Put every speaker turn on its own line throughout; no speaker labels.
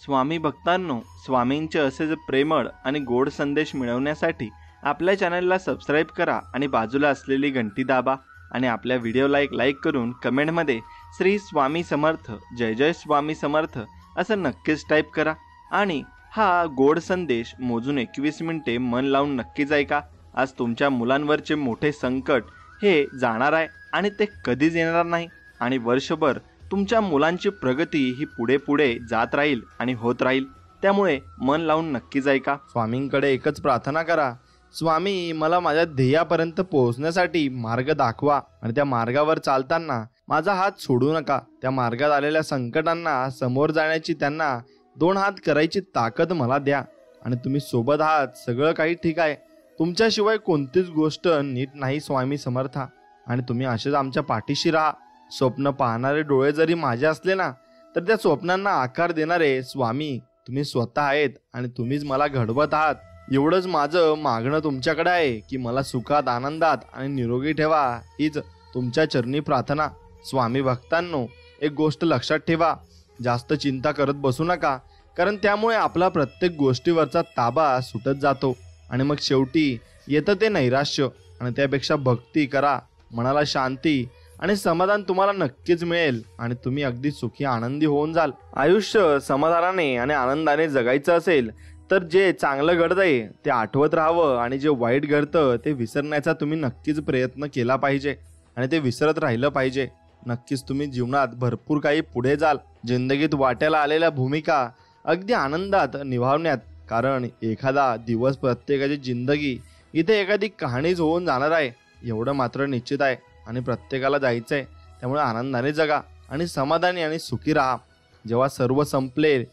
स्वामी भक्तांनो, स्वामींचे असेच प्रेमळ आणि गोड संदेश मिळवण्यासाठी आपल्या चॅनलला सबस्क्राईब करा आणि बाजूला असलेली घंटी दाबा आणि आपल्या व्हिडिओला एक लाईक करून कमेंटमध्ये श्री स्वामी समर्थ, जय जय स्वामी समर्थ असं नक्कीच टाईप करा। आणि हा गोड संदेश मोजून 21 मिनिटे मन लावून नक्कीच ऐका। आज तुमच्या मुलांवरचे मोठे संकट हे जाणार आहे आणि ते कधीच येणार नाही आणि वर्षभर तुमच्या मुलांची प्रगती ही पुढे पुढे जात राहील आणि होत राहील। त्यामुळे मन लावून नक्कीच ऐका। स्वामींकडे एकच प्रार्थना करा, स्वामी मला माझ्या ध्येयापर्यंत पोहोचण्यासाठी मार्ग दाखवा आणि त्या मार्गावर चालताना माझा हात सोडू नका। त्या मार्गात आलेल्या संकटांना समोर जाण्याची त्यांना 2 हात करायची ताकद मला द्या आणि तुम्ही सोबत आहात, सगळं काही ठीक आहे, तुमच्याशिवाय कोणतीच गोष्ट नीट नाही स्वामी समर्था। आणि तुम्ही असेच आमच्या पाठीशी राहा। स्वप्न पाहणारे डोळे जरी माझे असले ना, तर त्या स्वप्नांना आकार देणारे स्वामी तुम्ही स्वतः आहेत आणि तुम्हीच मला घडवत आहात। एवढंच माझं मागणं तुमच्याकडे आहे की मला सुखात, आनंदात आणि निरोगी ठेवा, हीच तुमच्या चरणी प्रार्थना। स्वामी भक्तांनो, एक गोष्ट लक्षात ठेवा, जास्त चिंता करत बसू नका, कारण त्यामुळे आपला प्रत्येक गोष्टीवरचा ताबा सुटत जातो आणि मग शेवटी येतं ते नैराश्य। आणि त्यापेक्षा भक्ती करा, मनाला शांती आणि समाधान तुम्हाला नक्कीच मिळेल आणि तुम्ही अगदी सुखी आनंदी होऊन जाल। आयुष्य समाधानाने आणि आनंदाने जगायचं असेल तर जे चांगलं घडतंय ते आठवत राहावं आणि जे वाईट घडतं ते विसरण्याचा तुम्ही नक्कीच प्रयत्न केला पाहिजे आणि ते विसरत राहिलं पाहिजे। नक्कीच तुम्ही जीवनात भरपूर काही पुढे जाल। जिंदगीत वाट्याला आलेल्या भूमिका अगदी आनंदात निभावण्यात, कारण एखादा दिवस प्रत्येकाची जिंदगी इथे एखादी कहाणीच होऊन जाणार आहे, एवढं मात्र निश्चित आहे आणि प्रत्येकाला जायचंय। त्यामुळे आनंदाने जगा आणि समाधानी आणि सुखी राहा। जेव्हा सर्व संपले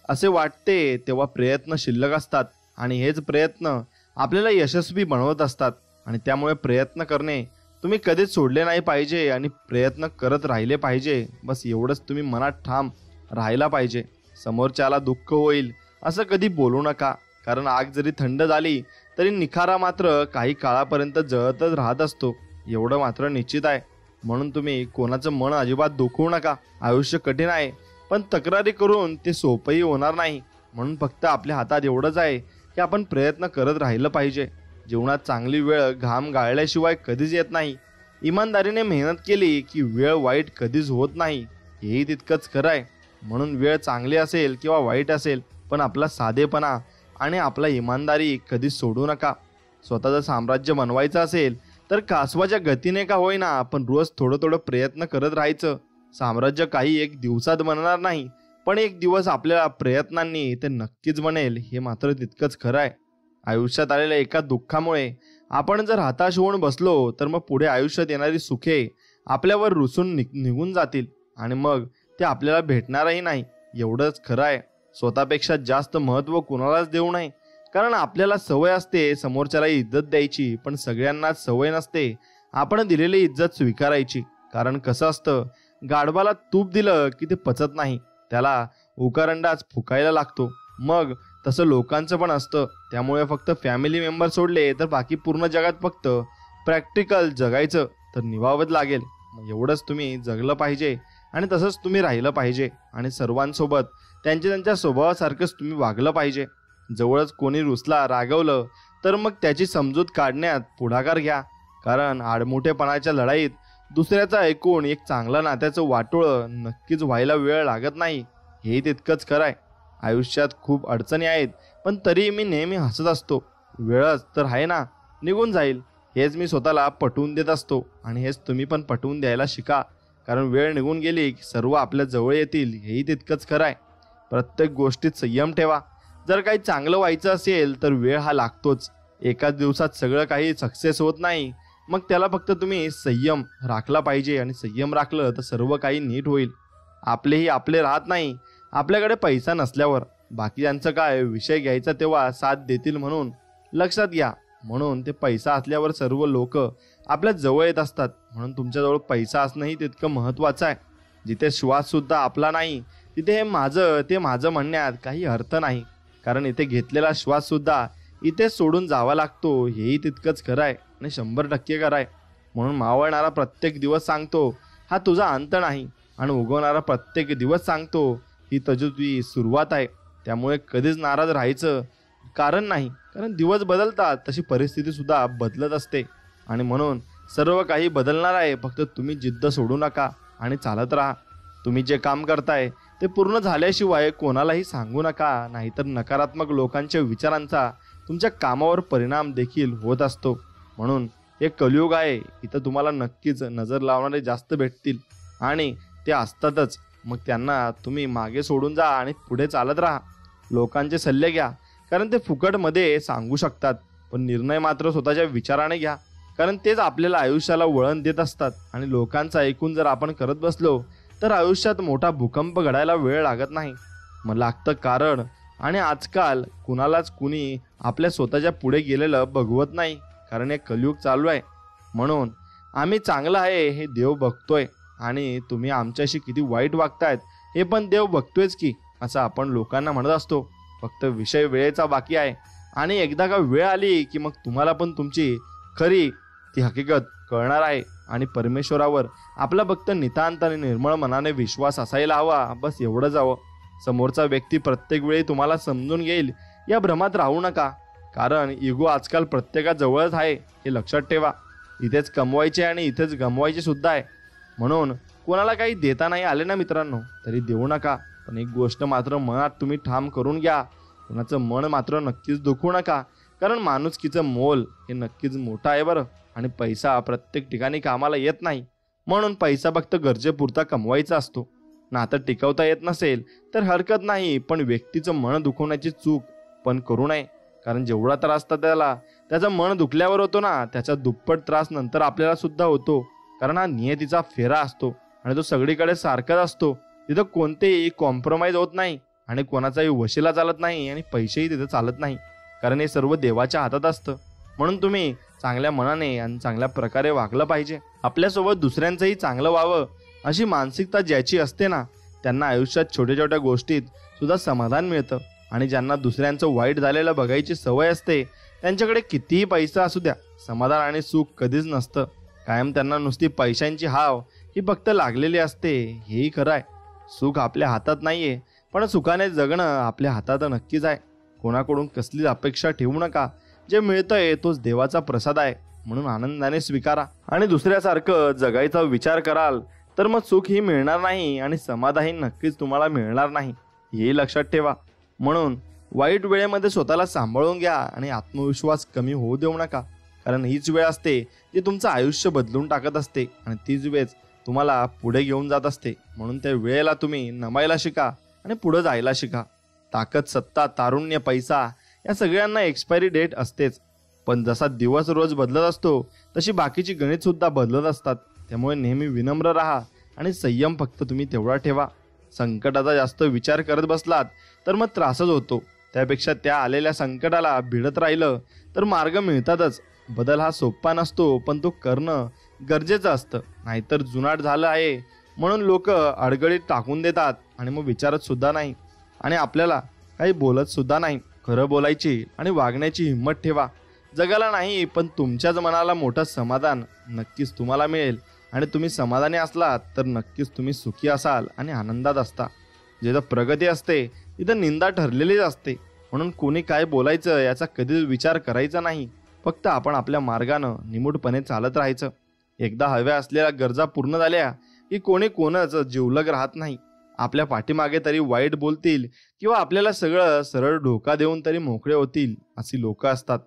असे वाटते तेव्हा प्रयत्न शिल्लक असतात आणि हेच प्रयत्न आपल्याला यशस्वी बनवत असतात आणि त्यामुळे प्रयत्न करणे तुम्ही कधीच सोडले नाही पाहिजे आणि प्रयत्न करत राहिले पाहिजे। बस एवढंच तुम्ही मनात ठाम राहायला पाहिजे। समोरच्याला दुःख होईल असं कधी बोलू नका, कारण आग जरी थंड झाली तरी निखारा मात्र काही काळापर्यंत जळतच राहत असतो, एवढं मात्र निश्चित आहे। म्हणून तुम्ही कोणाचं मन अजिबात दुखवू नका। आयुष्य कठीण आहे, पण तक्रारी करून ते सोपंही होणार नाही। म्हणून फक्त आपल्या हातात एवढंच आहे की आपण प्रयत्न करत राहिलं पाहिजे। जीवनात चांगली वेळ घाम गाळल्याशिवाय कधीच येत नाही। इमानदारीने मेहनत केली की वेळ वाईट कधीच होत नाही, हेही तितकंच खरं आहे। म्हणून वेळ चांगली असेल किंवा वाईट असेल, पण आपला साधेपणा आणि आपला इमानदारी कधीच सोडू नका। स्वतःचं साम्राज्य बनवायचं असेल तर कासवाच्या गतीने का होईना, पण रोज थोडं थोडं प्रयत्न करत राहायचं। साम्राज्य काही एक दिवसात बनणार नाही, पण एक दिवस आपल्या प्रयत्नांनी ते नक्कीच बनेल, हे मात्र तितकंच खरं आहे। आयुष्यात आलेल्या एका दुःखामुळे आपण जर हताश होऊन बसलो तर मग पुढे आयुष्यात येणारी सुखे आपल्यावर रुसून निघून जातील आणि मग ते आपल्याला भेटणारही नाही, एवढंच खरं आहे। स्वतःपेक्षा जास्त महत्त्व कुणालाच देऊ नये, कारण आपल्याला सवय असते समोरच्याला इज्जत द्यायची, पण सगळ्यांनाच सवय नसते आपण दिलेली इज्जत स्वीकारायची। कारण कसं असतं, गाढवाला तूप दिलं की ते पचत नाही, त्याला उकरंडाच फुकायला लागतो। मग तसं लोकांचं पण असतं। त्यामुळे फक्त फॅमिली मेंबर सोडले तर बाकी पूर्ण जगात फक्त प्रॅक्टिकल जगायचं तर निभावत लागेल। एवढंच तुम्ही जगलं पाहिजे आणि तसंच तुम्ही राहिलं पाहिजे आणि सर्वांसोबत त्यांच्या स्वभावासारखंच तुम्ही वागलं पाहिजे। जवळच कोणी रुसला, रागवलं तर मग त्याची समजूत काढण्यात पुढाकार घ्या, कारण आडमुठेपणाच्या लढाईत दुसऱ्याचं ऐकून एक चांगला नात्याचं वाटोळं नक्कीच व्हायला वेळ लागत नाही, हे तितकंच खरं आहे। आयुष्यात खूप अडचणी आहेत, पण तरी मी नेहमी हसत असतो। वेळच तर आहे ना, निघून जाईल, हेच मी स्वतःला पटवून देत असतो आणि हेच तुम्ही पण पटवून द्यायला शिका, कारण वेळ निघून गेली की सर्व आपल्या जवळ येतील, हेही तितकंच खरं आहे। प्रत्येक गोष्टीत संयम ठेवा। जर काही चांगलं व्हायचं असेल तर वेळ हा लागतोच, एकाच दिवसात सगळं काही सक्सेस होत नाही। मग त्याला फक्त तुम्ही संयम राखला पाहिजे आणि संयम राखलं तर सर्व काही नीट होईल। आपलेही आपले राहत नाही आपल्याकडे पैसा नसल्यावर, बाकीच्यांचं काय, विषय घ्यायचा तेव्हा साथ देतील म्हणून लक्षात घ्या। म्हणून ते पैसा असल्यावर सर्व लोक आपल्या जवळ येत असतात, म्हणून तुमच्याजवळ पैसा असणंही तितकं महत्त्वाचं आहे। जिथे श्वास सुद्धा आपला नाही तिथे ते माझं म्हणण्यात काही अर्थ नाही, कारण इथे घेतलेला श्वास सुद्धा इथे सोडून जावा लागतो, हेही तितकंच खरं आहे आणि 100% खरं आहे। म्हणून मावळणारा प्रत्येक दिवस सांगतो हा तुझा अंत नाही आणि उगवणारा प्रत्येक दिवस सांगतो ही तुझी सुरुवात आहे। त्यामुळे कधीच नाराज राहायचं कारण नाही, कारण दिवस बदलतात तशी परिस्थिती सुद्धा बदलत असते. आणि म्हणून सर्व काही बदलणार आहे, फक्त तुम्ही जिद्द सोडू नका आणि चालत राहा. तुम्ही जे काम करताय ते पूर्ण झाल्याशिवाय कोणालाही सांगू नका, नाहीतर नकारात्मक लोकांच्या विचारांचा तुमच्या कामावर परिणाम देखील होत असतो. म्हणून हे कलियुग आहे, इथं तुम्हाला नक्कीच नजर लावणारे जास्त भेटतील आणि ते असतातच. मग त्यांना तुम्ही मागे सोडून जा आणि पुढे चालत राहा. लोकांचे सल्ले घ्या, कारण ते फुकटमध्ये सांगू शकतात, पण निर्णय मात्र स्वतःच्या विचाराने घ्या, कारण तेच आपल्याला आयुष्याला वळण देत असतात. आणि लोकांचं ऐकून जर आपण करत बसलो तर आयुष्यात मोठा भूकंप घडायला वेळ लागत नाही, मग लागतं कारण. आणि आजकाल कुणालाच कुणी आपल्या स्वतःच्या पुढे गेलेलं बघवत नाही, कारण हे कलियुग चालू आहे. म्हणून आम्ही चांगलं आहे हे देव बघतोय आणि तुम्ही आमच्याशी किती वाईट वागतायत हे पण देव बघतोयच की, असं आपण लोकांना म्हणत असतो. फक्त विषय वेळेचा बाकी आहे आणि एकदा का वेळ आली की मग तुम्हाला पण तुमची खरी ती हकीकत कळणार आहे. आणि परमेश्वरावर आपला फक्त नितांत आणि निर्मळ मनाने विश्वास असायला हवा, बस एवढंच हवं. समोरचा व्यक्ती प्रत्येक वेळी तुम्हाला समजून घेईल या भ्रमात राहू नका, कारण इगो आजकाल प्रत्येकाजवळच आहे हे लक्षात ठेवा. इथेच कमवायचे आणि इथेच गमवायचे सुद्धा आहे. म्हणून कोणाला काही देता नाही आले ना मित्रांनो, तरी देऊ नका, पण एक गोष्ट मात्र मनात तुम्ही ठाम करून घ्या, कोणाचं मन मात्र नक्कीच दुखवू नका, कारण माणुसकीचं मोल हे नक्कीच मोठं आहे बरं. आणि पैसा प्रत्येक ठिकाणी कामाला येत नाही, म्हणून पैसा फक्त गरजेपुरता कमवायचा असतो. नातं टिकवता येत नसेल तर हरकत नाही, पण व्यक्तीचं मन दुखवण्याची चूक पण करू नये, कारण जेवढा त्रास त्याचं मन दुखल्यावर होतो ना, त्याचा दुप्पट त्रास नंतर आपल्याला सुद्धा होतो. कारण हा नियतीचा फेरा असतो आणि तो सगळीकडे सारखाच असतो. तिथं कोणतेही कॉम्प्रोमाइज होत नाही आणि कोणाचाही वशिला चालत नाही आणि पैसेही तिथं चालत नाही, कारण हे सर्व देवाच्या हातात असतं. म्हणून तुम्ही चांगल्या मनाने आणि चांगल्या प्रकारे वागलं पाहिजे. आपल्यासोबत दुसऱ्यांचंही चांगलं व्हावं अशी मानसिकता ज्याची असते ना, त्यांना आयुष्यात छोट्या छोट्या गोष्टीत सुद्धा समाधान मिळतं. आणि ज्यांना दुसऱ्यांचं वाईट झालेलं बघायची सवय असते, त्यांच्याकडे कितीही पैसा असू द्या, समाधान आणि सुख कधीच नसतं. कायम त्यांना नुसती पैशांची हाव ही फक्त लागलेली असते. हेही खरं आहे, सुख आपल्या हातात नाहीये, पण सुखाने जगणं आपल्या हातात नक्कीच आहे. कोणाकडून कसलीच अपेक्षा ठेवू नका, जे मिळतंय तोच देवाचा प्रसाद आहे, म्हणून आनंदाने स्वीकारा. आणि दुसऱ्यासारखं जगायचा विचार कराल तर मग सुख ही मिळणार नाही आणि समाधानही नक्कीच तुम्हाला मिळणार नाही, हेही लक्षात ठेवा. म्हणून वाईट वेळेमध्ये स्वतःला सांभाळून घ्या आणि आत्मविश्वास कमी होऊ देऊ नका, कारण हीच वेळ असते जी तुमचं आयुष्य बदलून टाकत असते आणि तीच वेळ तुम्हाला पुढे घेऊन जात असते. म्हणून त्या वेळेला तुम्ही नमायला शिका आणि पुढे जायला शिका. ताकद, सत्ता, तारुण्य, पैसा या सगळ्यांना एक्सपायरी डेट असतेच, पण जसा दिवस रोज बदलत असतो तशी बाकीची गणित सुद्धा बदलत असतात. त्यामुळे नेहमी विनम्र राहा आणि संयम फक्त तुम्ही तेवढा ठेवा. संकटाचा जास्त विचार करत बसलात तर मग त्रासच होतो, त्यापेक्षा त्या आलेल्या संकटाला भिडत राहिलं तर मार्ग मिळतातच. बदल हा सोपा नसतो, पण तो करणं गरजेचं असतं. नाहीतर जुनाट झालं आहे म्हणून लोक अडगळीत टाकून देतात आणि मग विचारत सुद्धा नाही आणि आपल्याला काही बोलत सुद्धा नाही. खरं बोलायची आणि वागण्याची हिंमत ठेवा. जगाला नाही पण तुमच्याच मनाला मोठं समाधान नक्कीच तुम्हाला मिळेल. आणि तुम्ही समाधानी असलात तर नक्कीच तुम्ही सुखी असाल आणि आनंदात असता. जिथं प्रगती असते तिथं निंदा ठरलेलीच असते. म्हणून कोणी काय बोलायचं याचा कधीच विचार करायचा नाही, फक्त आपण आपल्या मार्गानं निमूटपणे चालत राहायचं. एकदा हव्या असलेल्या गरजा पूर्ण झाल्या की कोणी कोणाच जिवलग राहत नाही. आपल्या पाठीमागे तरी वाईट बोलतील किंवा आपल्याला सगळं सरळ धोका देऊन तरी मोकळे होतील अशी लोक असतात.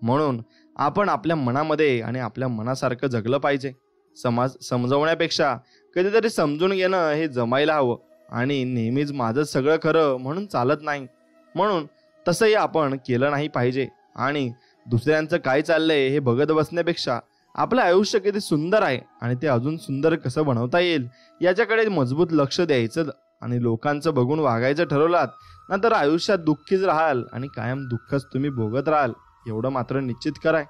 म्हणून आपण आपल्या मनामध्ये आणि आपल्या मनासारखं जगलं पाहिजे. समाज समजवण्यापेक्षा कधीतरी समजून घेणं हे जमायला हवं. आणि नेहमीच माझं सगळं खरं म्हणून चालत नाही, म्हणून तसंही आपण केलं नाही पाहिजे. आणि दुसऱ्यांचं काय चाललंय हे बघत बसण्यापेक्षा आपलं आयुष्य किती सुंदर आहे आणि ते अजून सुंदर कसं बनवता येईल याच्याकडे मजबूत लक्ष द्यायचं. आणि लोकांचं बघून वागायचं ठरवलात ना तर आयुष्यात दुःखीच राहाल आणि कायम दुःखच तुम्ही भोगत राहाल, एवढं मात्र निश्चित कराय.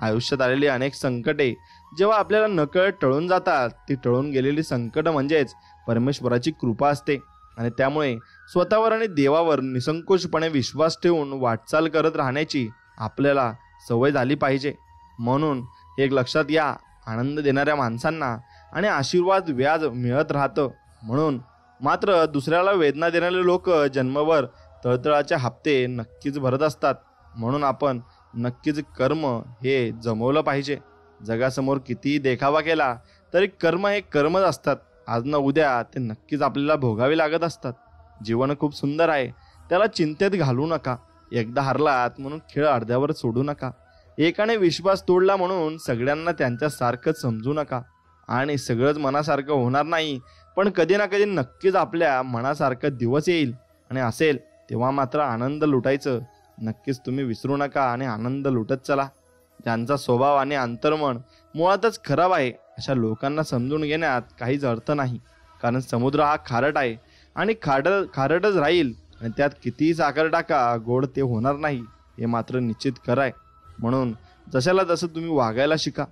आयुष्यात आलेली अनेक संकटे जेव्हा आपल्याला नकळत टळून जातात, ती टळून गेलेली संकट म्हणजेच परमेश्वराची कृपा असते. आणि त्यामुळे स्वतःवर आणि देवावर निसंकोचपणे विश्वास ठेवून वाटचाल करत राहण्याची आपल्याला सवय झाली पाहिजे. म्हणून एक लक्षात या, आनंद देणाऱ्या माणसांना आणि आशीर्वाद व्याज मिळत राहतं. म्हणून मात्र दुसऱ्याला वेदना देणारे लोक जन्मभर तळतळाचे हप्ते नक्कीच भरत असतात. म्हणून आपण नक्कीच कर्म हे जमवलं पाहिजे. जगासमोर कितीही देखावा केला तरी कर्म हे कर्मच असतात. आज ना उद्या ते नक्कीच आपल्याला भोगावे लागत असतात. जीवन खूप सुंदर आहे, त्याला चिंतेत घालू नका. एकदा हरलात म्हणून खेळ अर्ध्यावर सोडू नका. एकाने विश्वास तोडला म्हणून सगळ्यांना त्यांच्यासारखंच समजू नका. आणि सगळंच मनासारखं होणार नाही, पण कधी ना कधी नक्कीच आपल्या मनासारखा दिवस येईल आणि असेल तेव्हा मात्र आनंद लुटायचं नक्कीच तुम्ही विसरू नका आणि आनंद लुटत चला. ज्यांचा स्वभाव आणि अंतर्मन मुळातच खराब आहे अशा लोकांना समजून घेण्यात काहीच अर्थ नाही. कारण समुद्र हा खारट आहे आणि खारटच राहील आणि त्यात कितीही साखर टाका गोड ते होणार नाही हे मात्र निश्चित कराय. म्हणून जशाला तसं तुम्ही वागायला शिका.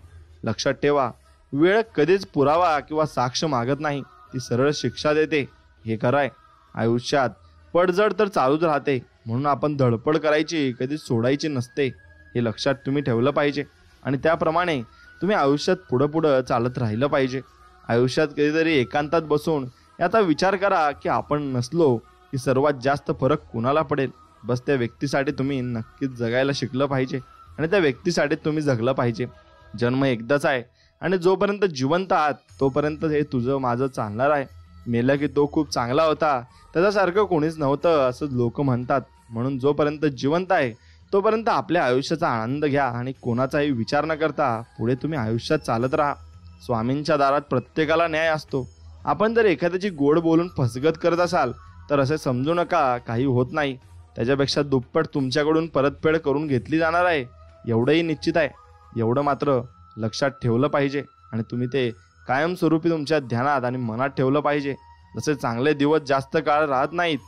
लक्षात ठेवा, वेळ कधीच पुरावा किंवा साक्ष मागत नाही, ती सरळ शिक्षा देते. हे कराय. आयुष्यात पडझड तर चालूच राहते, म्हणून आपण धडपड करायची कधी सोडायची नसते हे लक्षात तुम्ही ठेवलं पाहिजे. आणि त्याप्रमाणे तुम्ही आयुष्यात पुढं चालत राहिलं पाहिजे. आयुष्यात कधीतरी एकांतात बसून याचा विचार करा की आपण नसलो की सर्वात जास्त फरक कुणाला पडेल. बस त्या व्यक्तीसाठी तुम्ही नक्कीच जगायला शिकलं पाहिजे आणि त्या व्यक्तीसाठी तुम्ही जगलं पाहिजे. जन्म एकदाच आहे आणि जोपर्यंत जिवंत आहात तोपर्यंत हे तुझं माझं चालणार आहे. मेलं की तो खूप चांगला होता, त्याच्यासारखं कोणीच नव्हतं असं लोक म्हणतात. म्हणून जोपर्यंत जिवंत आहे तोपर्यंत आपल्या आयुष्याचा आनंद घ्या आणि कोणाचाही विचार न करता पुढे तुम्ही आयुष्यात चालत राहा. स्वामींच्या दारात प्रत्येकाला न्याय असतो. आपण जर एखाद्याची गोड बोलून फसगत करत असाल तर असे समजू नका काही होत नाही. त्याच्यापेक्षा दुप्पट तुमच्याकडून परतफेड करून घेतली जाणार आहे एवढंही निश्चित आहे. एवढं मात्र लक्षात ठेवलं पाहिजे आणि तुम्ही ते कायमस्वरूपी तुमच्या ध्यानात आणि मनात ठेवलं पाहिजे. जसे चांगले दिवस जास्त काळ राहत नाहीत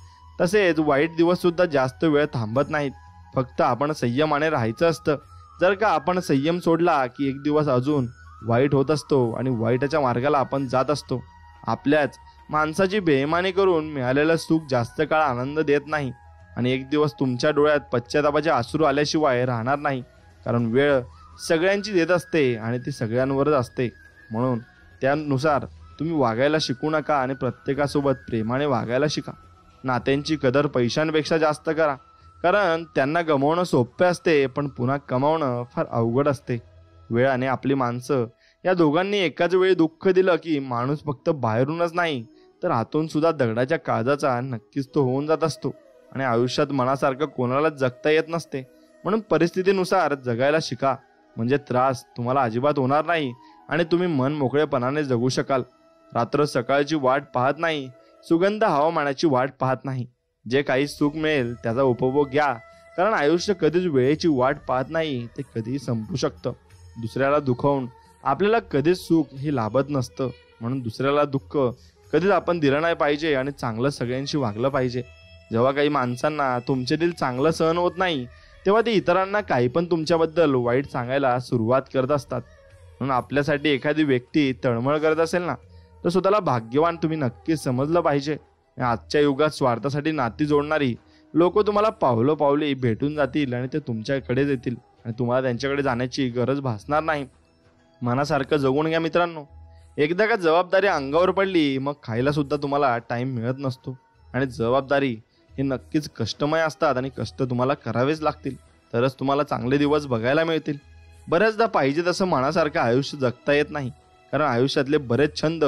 तसेच वाईट दिवस सुद्धा जास्त वेळ थांबत नाहीत. फक्त आपण संयमाने राहायचं असतं. जर का आपण संयम सोडला की एक दिवस अजून वाईट होत असतो आणि वाईटाच्या मार्गाला आपण जात असतो. आपल्याच माणसाची बेईमानी करून मिळालेलं सुख जास्त काळ आनंद देत नाही आणि एक दिवस तुमच्या डोळ्यात पश्चातापाचे अश्रू आल्याशिवाय राहणार नाही. कारण वेळ सगळ्यांची देत असते आणि ती सगळ्यांवरच असते. म्हणून त्यानुसार तुम्ही वागायला शिकू नका आणि प्रत्येकासोबत प्रेमाने वागायला शिका. नात्यांची कदर पैशांपेक्षा जास्त करा, कारण त्यांना गमावणं सोपे असते पण पुन्हा कमावणं फार अवघड असते. वेळ आणि आपली माणसं या दोघांनी एकाच वेळी दुःख दिलं की माणूस फक्त बाहेरूनच नाही तर आतून सुद्धा दगडाच्या काळजाचा नक्कीच तो होऊन जात असतो. आणि आयुष्यात मनासारखं कोणाला जगता येत नसते. म्हणून परिस्थितीनुसार जगायला शिका, म्हणजे त्रास तुम्हाला अजिबात होणार नाही आणि तुम्ही मन मोकळेपणाने जगू शकाल. रात्र सकाळची वाट पाहत नाही, सुगंध हवामानाची वाट पाहत नाही. जे काही सुख मिळेल त्याचा उपभोग घ्या, कारण आयुष्य कधीच वेळेची वाट पाहत नाही, ते कधीही संपू शकतं. दुसऱ्याला दुखवून आपल्याला कधीच सुख हे लाभत नसतं. म्हणून दुसऱ्याला दुःख कधीच आपण दिलं नाही पाहिजे आणि चांगलं सगळ्यांशी वागलं पाहिजे. जेव्हा काही माणसांना तुमच्यातील चांगलं सहन होत नाही तेव्हा ते इतरांना काही पण तुमच्याबद्दल वाईट सांगायला सुरुवात करत असतात. म्हणून आपल्यासाठी एखादी व्यक्ती तळमळ करत असेल ना तर स्वतःला भाग्यवान तुम्ही नक्कीच समजलं पाहिजे. आजच्या युगात स्वार्थासाठी नाती जोडणारी लोक तुम्हाला पावलोपावली भेटून जातील आणि ते तुमच्याकडेच येतील आणि तुम्हाला त्यांच्याकडे जाण्याची गरज भासणार नाही. मनासारखं जगून घ्या मित्रांनो. एकदा का जबाबदारी अंगावर पडली मग खायला सुद्धा तुम्हाला टाइम मिळत नसतो. आणि जबाबदारी हे नक्कीच कष्टमय असतात आणि कष्ट तुम्हाला करावेच लागतील तरच तुम्हाला चांगले दिवस बघायला मिळतील. बऱ्याचदा पाहिजे तसं मनासारखं आयुष्य जगता येत नाही, कारण आयुष्यातले बरेच छंद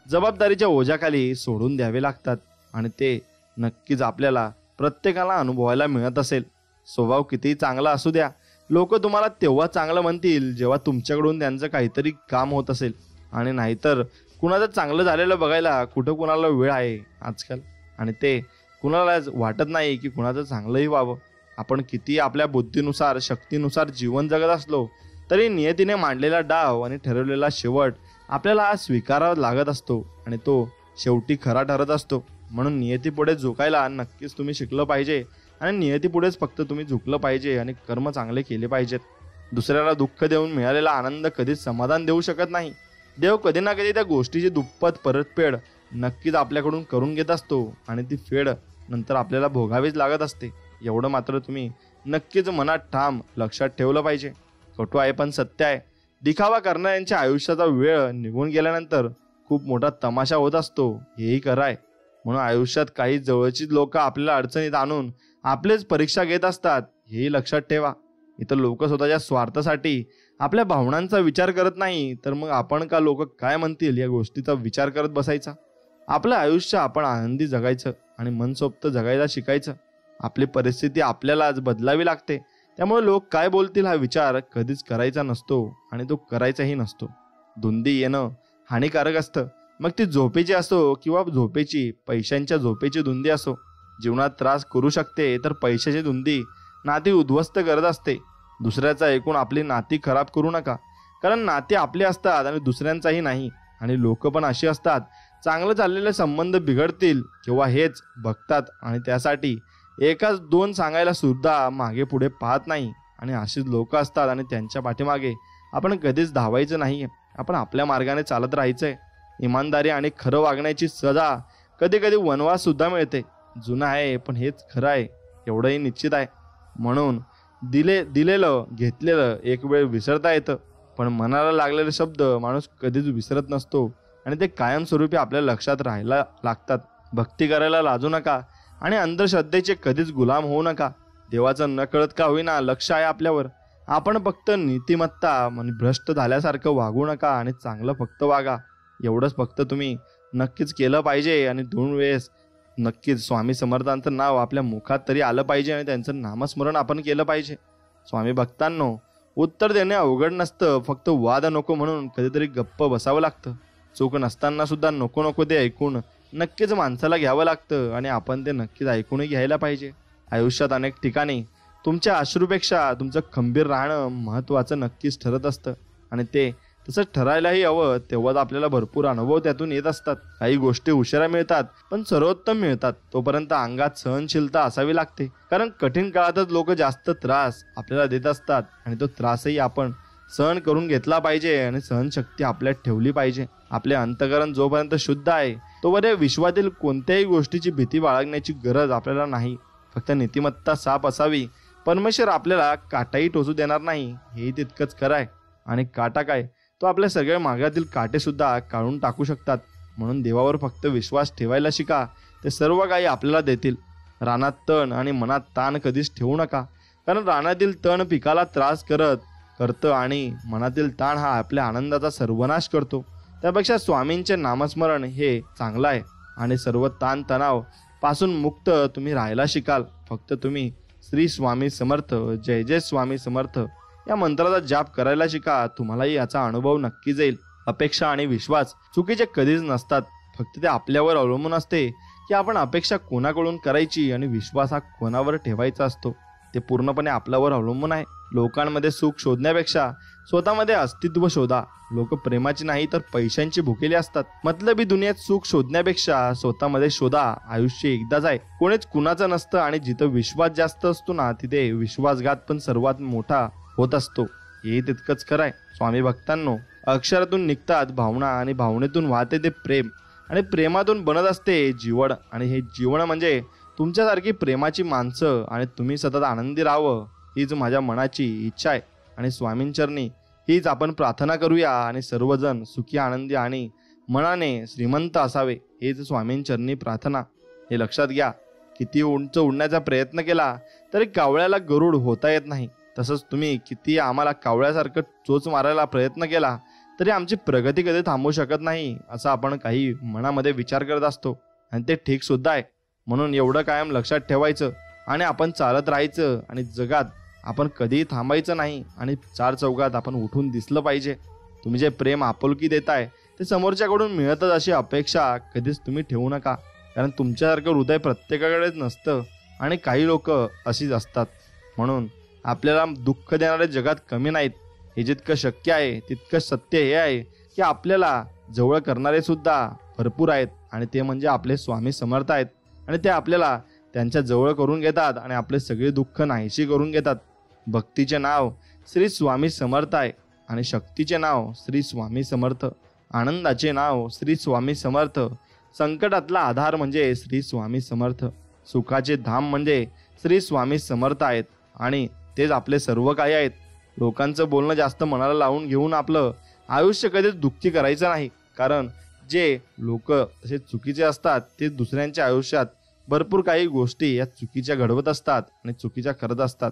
जबाबदारीच्या ओझ्याखाली सोडून द्यावे लागतात आणि ते नक्कीच आपल्याला प्रत्येकाला अनुभवायला मिळत असेल. स्वभाव कितीही चांगला असू द्या, लोक तुम्हाला तेव्हा चांगलं म्हणतील जेव्हा तुमच्याकडून त्यांचं काहीतरी काम होत असेल. आणि नाहीतर कुणाचं चांगलं झालेलं बघायला कुठं कुणाला वेळ आहे आजकाल, आणि ते कुणाला वाटत नाही की कुणाचं चांगलंही व्हावं. आपण किती आपल्या बुद्धीनुसार शक्तीनुसार जीवन जगत असलो तरी नियतीने मांडलेला डाव आणि ठरवलेला शेवट आपल्याला स्वीकारावा लागत असतो आणि तो शेवटी खरा ठरत असतो. म्हणून नियतीपुढे झुकायला नक्कीच तुम्ही शिकलं पाहिजे आणि नियतीपुढेच फक्त तुम्ही झुकलं पाहिजे आणि कर्म चांगले केले पाहिजेत. दुसऱ्याला दुःख देऊन मिळालेला आनंद कधीच समाधान देऊ शकत नाही. देव कधी ना कधी त्या गोष्टीची दुप्पट परतफेड नक्कीच आपल्याकडून करून घेत असतो आणि ती फेड नंतर आपल्याला भोगावीच लागत असते. एवढं मात्र तुम्ही नक्कीच मनात ठाम लक्षात ठेवलं पाहिजे. कटू आहे पण सत्य आहे. दिखावा करणाऱ्यांच्या आयुष्याचा वेळ निघून गेल्यानंतर खूप मोठा तमाशा होत असतो, हेही खरं आहे. म्हणून आयुष्यात काही जवळची लोक आपल्याला अडचणीत आणून आपलेच परीक्षा घेत असतात, हेही लक्षात ठेवा. इतर लोक स्वतःच्या स्वार्थासाठी आपल्या भावनांचा विचार करत नाही, तर मग आपण का लोक काय म्हणतील या गोष्टीचा विचार करत बसायचा? आपलं आयुष्य आपण आनंदी जगायचं आणि मनसोक्त जगायला शिकायचं. आपली परिस्थिती आपल्यालाच बदलावी लागते, त्यामुळे लोक काय बोलतील हा विचार कधीच करायचा नसतो आणि तो करायचाही नसतो. धुंदी येणं हानिकारक असतं, मग ती झोपेची असो किंवा पैशांच्या झोपेची धुंदी असो. जीवनात त्रास करू शकते, तर पैशाची धुंदी नाती उद्ध्वस्त करत असते. दुसऱ्याचा ऐकून आपली नाती खराब करू नका, कारण नाती आपले असतात आणि दुसऱ्यांचाही नाही. आणि लोक पण अशी असतात, चांगलं चाललेले संबंध बिघडतील किंवा हेच बघतात आणि त्यासाठी एकाच दोन सांगायला सुद्धा मागे पुढे पाहत नाही. आणि अशीच लोक असतात आणि त्यांच्या पाठीमागे आपण कधीच धावायचं नाही. आपण आपल्या मार्गाने चालत राहायचंय. इमानदारी आणि खरं वागण्याची सजा कधी कधी वनवास सुद्धा मिळते. जुनं आहे पण हेच खरं आहे एवढंही निश्चित आहे. म्हणून दिलेलं घेतलेलं एक वेळ विसरता येतं, पण मनाला लागलेले शब्द माणूस कधीच विसरत नसतो आणि ते कायमस्वरूपी आपल्या लक्षात राहायला लागतात. भक्ती करायला लाजू नका आणि अंधश्रद्धेचे कधीच गुलाम होऊ नका. देवाचं नकळत का होईना लक्ष आहे आपल्यावर. आपण फक्त नीतिमत्ता आणि भ्रष्ट झाल्यासारखं वागू नका आणि चांगलं फक्त वागा. एवढंच फक्त तुम्ही नक्कीच केलं पाहिजे. आणि 2 वेळेस नक्कीच स्वामी समर्थांचं नाव आपल्या मुखात तरी आलं पाहिजे आणि त्यांचं नामस्मरण आपण केलं पाहिजे. स्वामी भक्तांनो, उत्तर देणे अवघड नसतं, फक्त वाद नको म्हणून कधीतरी गप्प बसावं लागतं. चूक नसताना सुद्धा नको नको ते ऐकून नक्कीच माणसाला घ्यावं लागतं आणि आपण ते नक्कीच ऐकूनही घ्यायला पाहिजे. आयुष्यात अनेक ठिकाणी तुमच्या अश्रूपेक्षा तुमचं खंबीर राहणं महत्त्वाचं नक्कीच ठरत असतं आणि ते तसं ठरायलाही हवं. तेव्हाच आपल्याला भरपूर अनुभव त्यातून येत असतात. काही गोष्टी उशिरा मिळतात पण सर्वोत्तम मिळतात. तोपर्यंत अंगात सहनशीलता असावी लागते, कारण कठीण काळातच लोक जास्त त्रास आपल्याला देत असतात आणि तो त्रासही आपण सहन करून घेतला पाहिजे आणि सहनशक्ती आपल्यात ठेवली पाहिजे. आपले अंतःकरण जोपर्यंत शुद्ध आहे तोपर्यंत विश्वातील कोणत्याही गोष्टीची भीती बाळगण्याची गरज आपल्याला नाही. फक्त नीतिमत्ता साफ असावी. परमेश्वर आपल्याला काटाही टोचू देणार नाही, हेही तितकंच खरं आहे. आणि काटा काय, तो आपल्या सगळ्या मागातील काटे सुद्धा काढून टाकू शकतात. म्हणून देवावर फक्त विश्वास ठेवायला शिका, ते सर्व काही आपल्याला देतील. रानात तण आणि मनात ताण कधीच ठेवू नका, कारण रानातील तण पिकाला त्रास करतं आणि मनातील ताण हा आपल्या आनंदाचा सर्वनाश करतो. त्यापेक्षा स्वामींचे नामस्मरण हे चांगलं आहे आणि सर्व ताण तणाव पासून मुक्त तुम्ही राहायला शिकाल. फक्त तुम्ही श्री स्वामी समर्थ, जय जय स्वामी समर्थ या मंत्राचा जाप करायला शिका. तुम्हालाही याचा अनुभव नक्कीच येईल. अपेक्षा आणि विश्वास चुकीचे कधीच नसतात, फक्त ते आपल्यावर अवलंबून असते की आपण अपेक्षा कोणाकडून करायची आणि विश्वास हा कोणावर ठेवायचा असतो. ते पूर्णपणे आपल्यावर अवलंबून आहे. लोकांमध्ये सुख शोधण्यापेक्षा स्वतःमध्ये अस्तित्व शोधा. लोक प्रेमाची नाही तर पैशांची भुकेली असतात. मतलबी दुनियेत सुख शोधण्यापेक्षा स्वतःमध्ये शोधा. आयुष्य एकदाच आहे, कोणीच कुणाचं नसतं आणि जिथं विश्वास जास्त असतो ना, तिथे विश्वासघात पण सर्वात मोठा होत असतो. हे तितकंच खरं आहे. स्वामी भक्तांनो, अक्षरातून निघतात भावना आणि भावनेतून वाहते ते प्रेम आणि प्रेमातून बनत असते जीवन. आणि हे जीवन म्हणजे तुमच्यासारखी प्रेमाची माणसं आणि तुम्ही सतत आनंदी राहावं हीच माझ्या मनाची इच्छा आहे. आणि स्वामींचरणी हीच आपण प्रार्थना करूया आणि सर्वजण सुखी आनंदी आणि मनाने श्रीमंत असावे हेच स्वामींचरणी प्रार्थना. हे लक्षात घ्या, किती उंच उडण्याचा प्रयत्न केला तरी कावळ्याला गरुड होता येत नाही. तसंच तुम्ही किती आम्हाला कावळ्यासारखं चोच मारायला प्रयत्न केला तरी आमची प्रगती कधी थांबवू शकत नाही, असं आपण काही मनामध्ये विचार करत असतो आणि ते ठीक सुद्धा आहे. म्हणून एवढं कायम लक्षात ठेवायचं आणि आपण चालत राहायचं आणि जगात आपण कधीही थांबायचं नाही आणि 4 चौघात आपण उठून दिसलं पाहिजे. तुम्ही जे प्रेम आपुलकी देताय ते समोरच्याकडून मिळतच अशी अपेक्षा कधीच तुम्ही ठेवू नका, कारण तुमच्यासारखं हृदय प्रत्येकाकडेच नसतं आणि काही लोक अशीच असतात. म्हणून आपल्याला दुःख देणारे जगात कमी नाहीत. हे जितकं शक्य आहे तितकं सत्य हे आहे की आपल्याला जवळ करणारे सुद्धा भरपूर आहेत आणि ते म्हणजे आपले स्वामी समर्थ आहेत. आणि ते आपल्याला त्यांच्या जवळ करून घेतात आणि आपले सगळे दुःख नाहीशी करून घेतात. भक्तीचे नाव श्री स्वामी समर्थ आहे आणि शक्तीचे नाव श्री स्वामी समर्थ. आनंदाचे नाव श्री स्वामी समर्थ. संकटातला आधार म्हणजे श्री स्वामी समर्थ. सुखाचे धाम म्हणजे श्री स्वामी समर्थ आहेत आणि तेच आपले सर्व काही आहेत. लोकांचं बोलणं जास्त मनाला लावून घेऊन आपलं आयुष्य कधीच दुःखी करायचं नाही, कारण जे लोक असे चुकीचे असतात ते दुसऱ्यांच्या आयुष्यात भरपूर काही गोष्टी या चुकीच्या घडवत असतात आणि चुकीच्या करत असतात.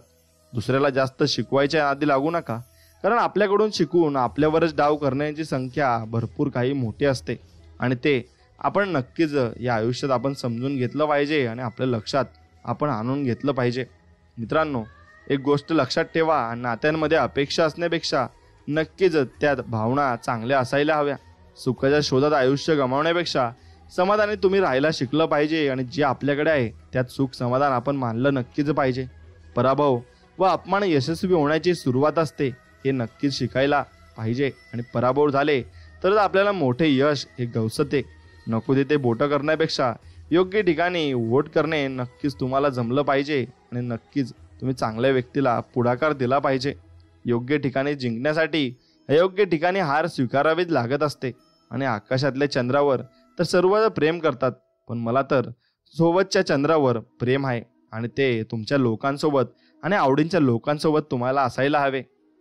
दुसऱ्याला जास्त शिकवायच्या आधी लागू नका, कारण आपल्याकडून शिकून आपल्यावरच डाव करण्याची संख्या भरपूर काही मोठी असते आणि ते आपण नक्कीच या आयुष्यात आपण समजून घेतलं पाहिजे आणि आपल्या लक्षात आपण आणून घेतलं पाहिजे. मित्रांनो, एक गोष्ट लक्षात ठेवा, नात्यांमध्ये अपेक्षा असण्यापेक्षा नक्कीच त्यात भावना चांगल्या असायला हव्या. सुखाच्या शोधात आयुष्य गमावण्यापेक्षा समाधानी तुम्ही राहायला शिकलं पाहिजे आणि जे आपल्याकडे आहे त्यात सुख समाधान आपण मानलं नक्कीच पाहिजे. पराभव व अपमान यशस्वी होण्याची सुरुवात असते हे नक्कीच शिकायला पाहिजे आणि पराभव झाले तरच आपल्याला मोठे यश हे गवसते. नको तिथे बोटं करण्यापेक्षा योग्य ठिकाणी वोट करणे नक्कीच तुम्हाला जमलं पाहिजे आणि नक्कीच तुम्ही चांगल्या व्यक्तीला पुढाकार दिला पाहिजे. योग्य ठिकाणी जिंकण्यासाठी अयोग्य ठिकाणी हार स्वीकारावीच लागत असते आणि आकाशातल्या चंद्रावर तर सर्व प्रेम करतात, पण मला तर सोबतच्या चंद्रावर प्रेम आहे आणि ते तुमच्या लोकांसोबत आणि आवडींच्या लोकांसोबत तुम्हाला असायला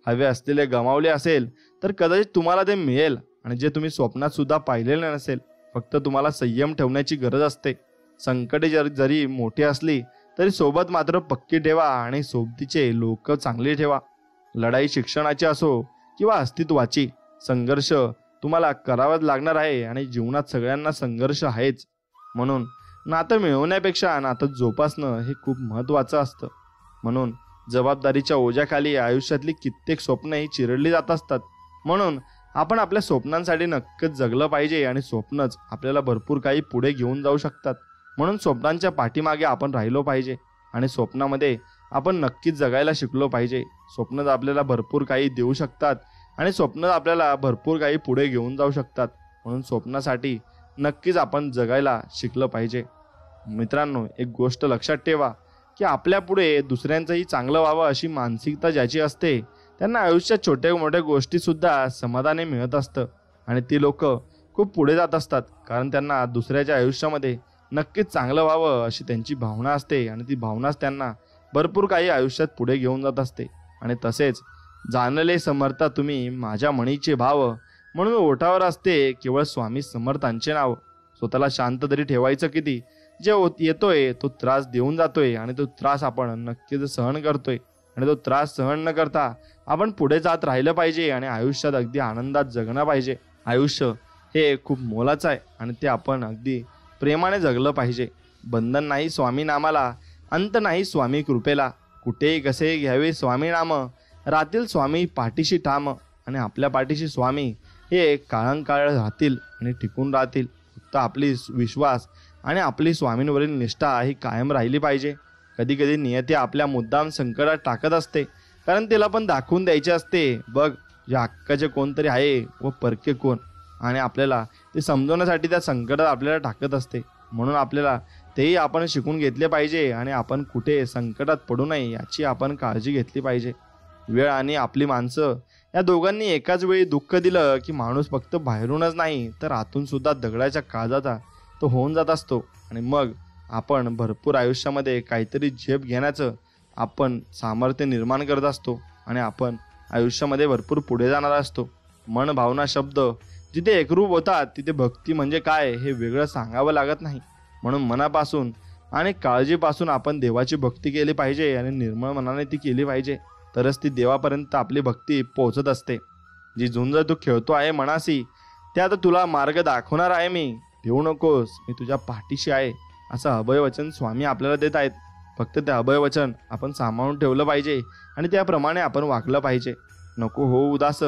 हवे असलेले गमावले असेल तर कदाचित तुम्हाला ते मिळेल आणि जे तुम्ही स्वप्नात सुद्धा पाहिलेले नसेल. फक्त तुम्हाला संयम ठेवण्याची गरज असते. संकटे जरी मोठी असली तरी सोबत मात्र पक्की ठेवा आणि सोबतीचे लोक चांगले ठेवा. लढाई शिक्षणाची असो किंवा अस्तित्वाची, संघर्ष तुम्हाला करावाच लागणार आहे आणि जीवनात सगळ्यांना संघर्ष आहेच. म्हणून नातं मिळवण्यापेक्षा नातं जोपासणं हे खूप महत्त्वाचं असतं. म्हणून जबाबदारीच्या ओझ्याखाली आयुष्यातली कित्येक स्वप्नही चिरडली जात असतात. म्हणून आपण आपल्या स्वप्नांसाठी नक्कीच जगलं पाहिजे आणि स्वप्नच आपल्याला भरपूर काही पुढे घेऊन जाऊ शकतात. म्हणून स्वप्नांच्या पाठीमागे आपण राहिलो पाहिजे आणि स्वप्नामध्ये आपण नक्कीच जगायला शिकलो पाहिजे. स्वप्नच आपल्याला भरपूर काही देऊ शकतात आणि स्वप्न आपल्याला भरपूर काही पुढे घेऊन जाऊ शकतात. म्हणून स्वप्नासाठी नक्कीच आपण जगायला शिकलं पाहिजे. मित्रांनो, एक गोष्ट लक्षात ठेवा की आपल्या पुढे दुसऱ्यांचंही चांगलं व्हावं अशी मानसिकता ज्याची असते त्यांना आयुष्यात छोट्या मोठ्या गोष्टीसुद्धा समाधाने मिळत असतं आणि ती लोक खूप पुढे जात असतात, कारण त्यांना दुसऱ्याच्या आयुष्यामध्ये नक्कीच चांगलं व्हावं अशी त्यांची भावना असते आणि ती भावनाच त्यांना भरपूर काही आयुष्यात पुढे घेऊन जात असते. आणि तसेच जाणले समर्था तुम्ही माझ्या मनीचे भाव, म्हणून ओठावर असते केवळ स्वामी समर्थांचे नाव. स्वतःला शांत तरी ठेवायचं किती, जे येतोय तो त्रास देऊन जातोय आणि तो त्रास आपण नक्कीच सहन करतोय आणि तो त्रास सहन न करता आपण पुढे जात राहिलं पाहिजे आणि आयुष्यात अगदी आनंदात जगणं पाहिजे. आयुष्य हे खूप मोलाचं आहे आणि ते आपण अगदी प्रेमाने जगलं पाहिजे. बंधन नाही स्वामी नामाला, अंत नाही स्वामी कृपेला, कुठेही कसे घ्यावे स्वामी नाम, राहतील स्वामी पाठीशी ठाम. आणि आपल्या पाठीशी स्वामी हे काळंकाळ राहतील आणि टिकून राहतील. फक्त आपली विश्वास आणि आपली स्वामींवरील निष्ठा ही कायम राहिली पाहिजे. कधी कधी नियती आपल्या मुद्दाम संकटात टाकत असते, कारण तिला पण दाखवून द्यायचे असते, बघ या हक्काचे कोणतरी आहे व परके कोण, आणि आपल्याला ते समजवण्यासाठी त्या संकटात आपल्याला टाकत असते. म्हणून आपल्याला तेही आपण शिकून घेतले पाहिजे आणि आपण कुठे संकटात पडू नये याची आपण काळजी घेतली पाहिजे. वेळ आणि आपली माणसं या दोघांनी एकाच वेळी दुःख दिलं की माणूस फक्त बाहेरूनच नाही तर आतून सुद्धा दगडाच्या काळजाचा तो होऊन जात असतो आणि मग आपण भरपूर आयुष्यामध्ये काहीतरी झेप घेण्याचं आपण सामर्थ्य निर्माण करत असतो आणि आपण आयुष्यामध्ये भरपूर पुढे जाणार असतो. मन, भावना, शब्द जिथे एकरूप होतात तिथे भक्ती म्हणजे काय हे वेगळं सांगावं लागत नाही. म्हणून मनापासून आणि काळजीपासून आपण देवाची भक्ती केली पाहिजे आणि निर्मळ मनाने ती केली पाहिजे, तरच ती देवापर्यंत आपली भक्ती पोहोचत असते. जी झुंज तू खेळतो आहे मनाशी त्यात तुला मार्ग दाखवणार आहे मी, देऊ नकोस मी तुझ्या पाठीशी आहे, असं अभयवचन स्वामी आपल्याला देत आहेत. फक्त ते अभयवचन आपण सांभाळून ठेवलं पाहिजे आणि त्याप्रमाणे आपण वागलं पाहिजे. नको हो उदास,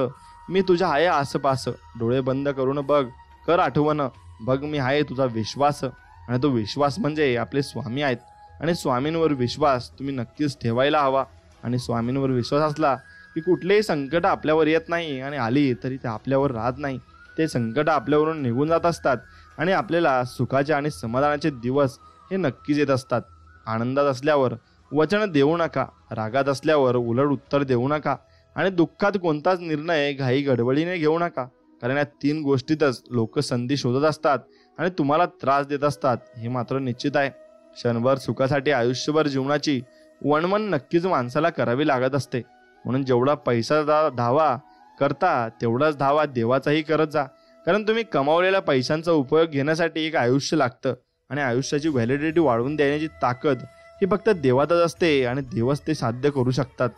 मी तुझ्या आहे आसपास, डोळे बंद करून बघ, कर आठवण, बघ मी आहे तुझा विश्वास. आणि तो विश्वास म्हणजे आपले स्वामी आहेत आणि स्वामींवर विश्वास तुम्ही नक्कीच ठेवायला हवा. आणि स्वामींवर विश्वास असला की कुठलेही संकट आपल्यावर येत नाही आणि आली तरी ते आपल्यावर राहत नाही. ते संकट आपल्यावरून निघून जात असतात आणि आपल्याला सुखाचे आणि समाधानाचे दिवस हे नक्कीच येत असतात. आनंदात असल्यावर वचन देऊ नका, रागात असल्यावर उलट उत्तर देऊ नका आणि दुःखात कोणताच निर्णय घाई गडबडीने घेऊ नका, कारण या 3 गोष्टीतच लोक संधी शोधत असतात आणि तुम्हाला त्रास देत असतात हे मात्र निश्चित आहे. क्षणभर सुखासाठी आयुष्यभर जीवनाची वणवण नक्कीच माणसाला करावी लागत असते. म्हणून जेवढा पैसा धावा करता तेवढाच धावा देवाचाही करत जा कारण तुम्ही कमावलेल्या पैशांचा उपयोग घेण्यासाठी एक आयुष्य लागतं आणि आयुष्याची व्हॅलिडिटी वाढवून देण्याची ताकद ही फक्त देवातच असते आणि देवच ते साध्य करू शकतात.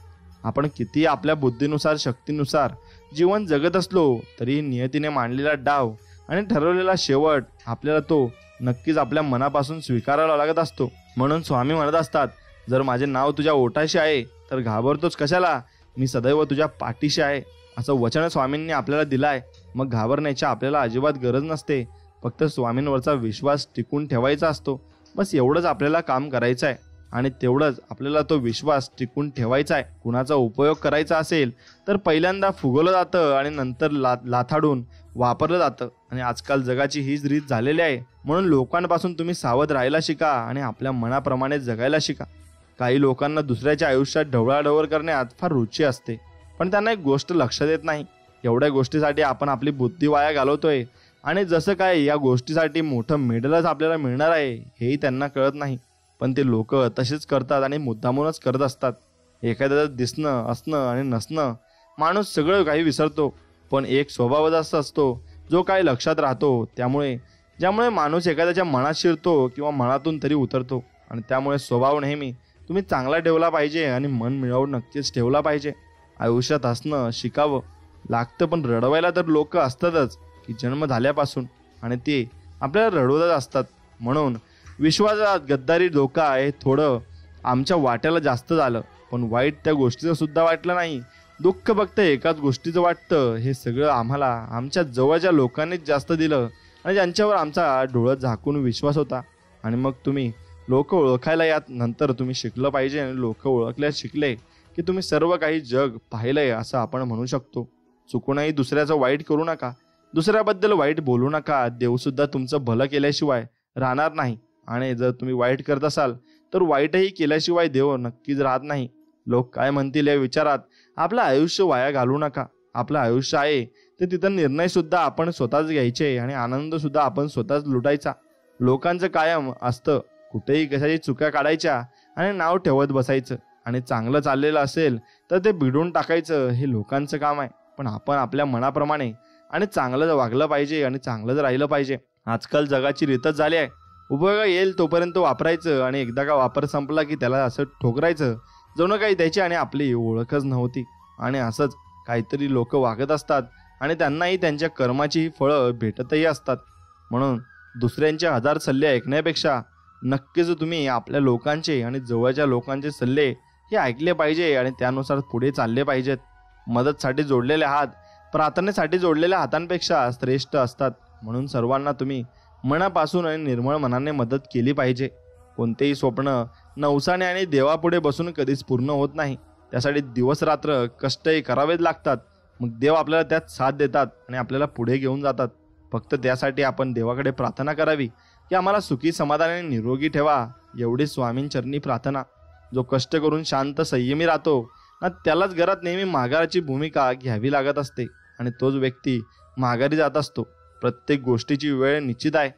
आपण किती आपल्या बुद्धीनुसार शक्तीनुसार जीवन जगत असलो तरी नियतीने मांडलेला डाव आणि ठरवलेला शेवट आपल्याला तो नक्कीच आपल्या मनापासून स्वीकारावा लागत असतो. म्हणून स्वामी म्हणत असतात, जर माझे नाव तुझ्या ओठाशी आहे तर घाबरतोच कशाला, मी सदैव तुझ्या पाठीशी आहे. असं वचन स्वामींनी आपल्याला दिलं आहे. मग घाबरण्याची आपल्याला अजिबात गरज नसते. फक्त स्वामींवरचा विश्वास टिकून ठेवायचा असतो. बस एवढंच आपल्याला काम करायचं आहे आणि तेवढंच आपल्याला तो विश्वास टिकून ठेवायचा आहे. कुणाचा उपयोग करायचा असेल तर पहिल्यांदा फुगवलं जातं आणि नंतर लाथाडून वापरलं जातं आणि आजकाल जगाची हीच रीत झालेली आहे. म्हणून लोकांपासून तुम्ही सावध राहायला शिका आणि आपल्या मनाप्रमाणे जगायला शिका. काही लोकांना दुसऱ्याच्या आयुष्यात ढवळाढवळ करण्यात फार रुची असते, पण त्यांना एक गोष्ट लक्षात येत नाही. एवढ्या गोष्टीसाठी आपण आपली बुद्धी वाया घालवतोय आणि जसं काय या गोष्टीसाठी मोठं मेडलच आपल्याला मिळणार आहे हेही त्यांना कळत नाही. पण ते लोक तसेच करतात आणि मुद्दामूनच करत असतात. एखाद्याचं दिसणं असणं आणि नसणं माणूस सगळं काही विसरतो, पण एक स्वभावच असा असतो जो काही लक्षात राहतो. ज्यामुळे माणूस एखाद्याच्या मनात शिरतो किंवा मनातून तरी उतरतो. आणि त्यामुळे स्वभाव नेहमी तुम्ही चांगला ठेवला पाहिजे आणि मन मिळवून नक्कीच ठेवला पाहिजे. आयुष्यात हसणं शिकावं लागतं, पण रडवायला तर लोक असतातच की जन्म झाल्यापासून, आणि ते आपल्याला रडवतच असतात. म्हणून विश्वासात गद्दारी धोका हे थोडं आमच्या वाट्याला जास्त झालं, पण वाईट त्या गोष्टीचं सुद्धा वाटलं नाही. दुःख फक्त एकाच गोष्टीचं वाटतं, हे सगळं आम्हाला आमच्या जवळच्या लोकांनीच जास्त दिलं आणि ज्यांच्यावर आमचा डोळं झाकून विश्वास होता. आणि मग तुम्ही लोक ओळखायला यात नंतर तुम्ही शिकलं पाहिजे आणि लोक ओळखल्यास शिकले की तुम्ही सर्व काही जग पाहिलंय असं आपण म्हणू शकतो. चुकूनही दुसऱ्याचं वाईट करू नका, दुसऱ्याबद्दल वाईट बोलू नका. देवसुद्धा तुमचं भलं केल्याशिवाय राहणार नाही आणि जर तुम्ही वाईट करत असाल तर वाईटही केल्याशिवाय देव नक्कीच राहत नाही. लोक काय म्हणतील या विचारात आपलं आयुष्य वाया घालू नका. आपलं आयुष्य आहे ते तिथं निर्णय सुद्धा आपण स्वतःच घ्यायचे आणि आनंद सुद्धा आपण स्वतःच लुटायचा. लोकांचं कायम असतं कुठेही कशाची चुका काढायच्या आणि नाव ठेवत बसायचं, आणि चांगलं चाललेलं असेल तर ते बिडून टाकायचं. हे लोकांचं काम आहे. पण आपण आपल्या मनाप्रमाणे आणि चांगलं वागलं पाहिजे आणि चांगलंच राहिलं पाहिजे. आजकाल जगाची रीतच झाली आहे, उपयोग येईल तोपर्यंत वापरायचं आणि एकदा का वापर संपला की त्याला असं ठोकरायचं जणू काही त्याची आणि आपली ओळखच नव्हती. आणि असंच काहीतरी लोक वागत असतात आणि त्यांनाही त्यांच्या कर्माची फळं भेटतही असतात. म्हणून दुसऱ्यांचे 1000 सल्ले ऐकण्यापेक्षा नक्कीच तुम्ही आपल्या लोकांचे आणि जवळच्या लोकांचे सल्ले हे ऐकले पाहिजे आणि त्यानुसार पुढे चालले पाहिजेत. मदतसाठी जोडलेले हात प्रार्थनेसाठी जोडलेल्या हातांपेक्षा श्रेष्ठ असतात. म्हणून सर्वांना तुम्ही मनापासून आणि निर्मळ मनाने मदत केली पाहिजे. कोणतेही स्वप्न नवसाने आणि देवापुढे बसून कधीच पूर्ण होत नाही. त्यासाठी दिवस रात्र कष्टही करावेच लागतात. मग देव आपल्याला त्यात साथ देतात आणि आपल्याला पुढे घेऊन जातात. फक्त त्यासाठी आपण देवाकडे प्रार्थना करावी की आम्हाला सुखी समाधानाने निरोगी ठेवा, एवढी स्वामींचरणी प्रार्थना. जो कष्ट करून शांत संयमी राहतो ना त्यालाच घरात नेहमी माघाराची भूमिका घ्यावी लागत असते आणि तोच व्यक्ती माघारी जात असतो. प्रत्येक गोष्टीची वेळ निश्चित आहे,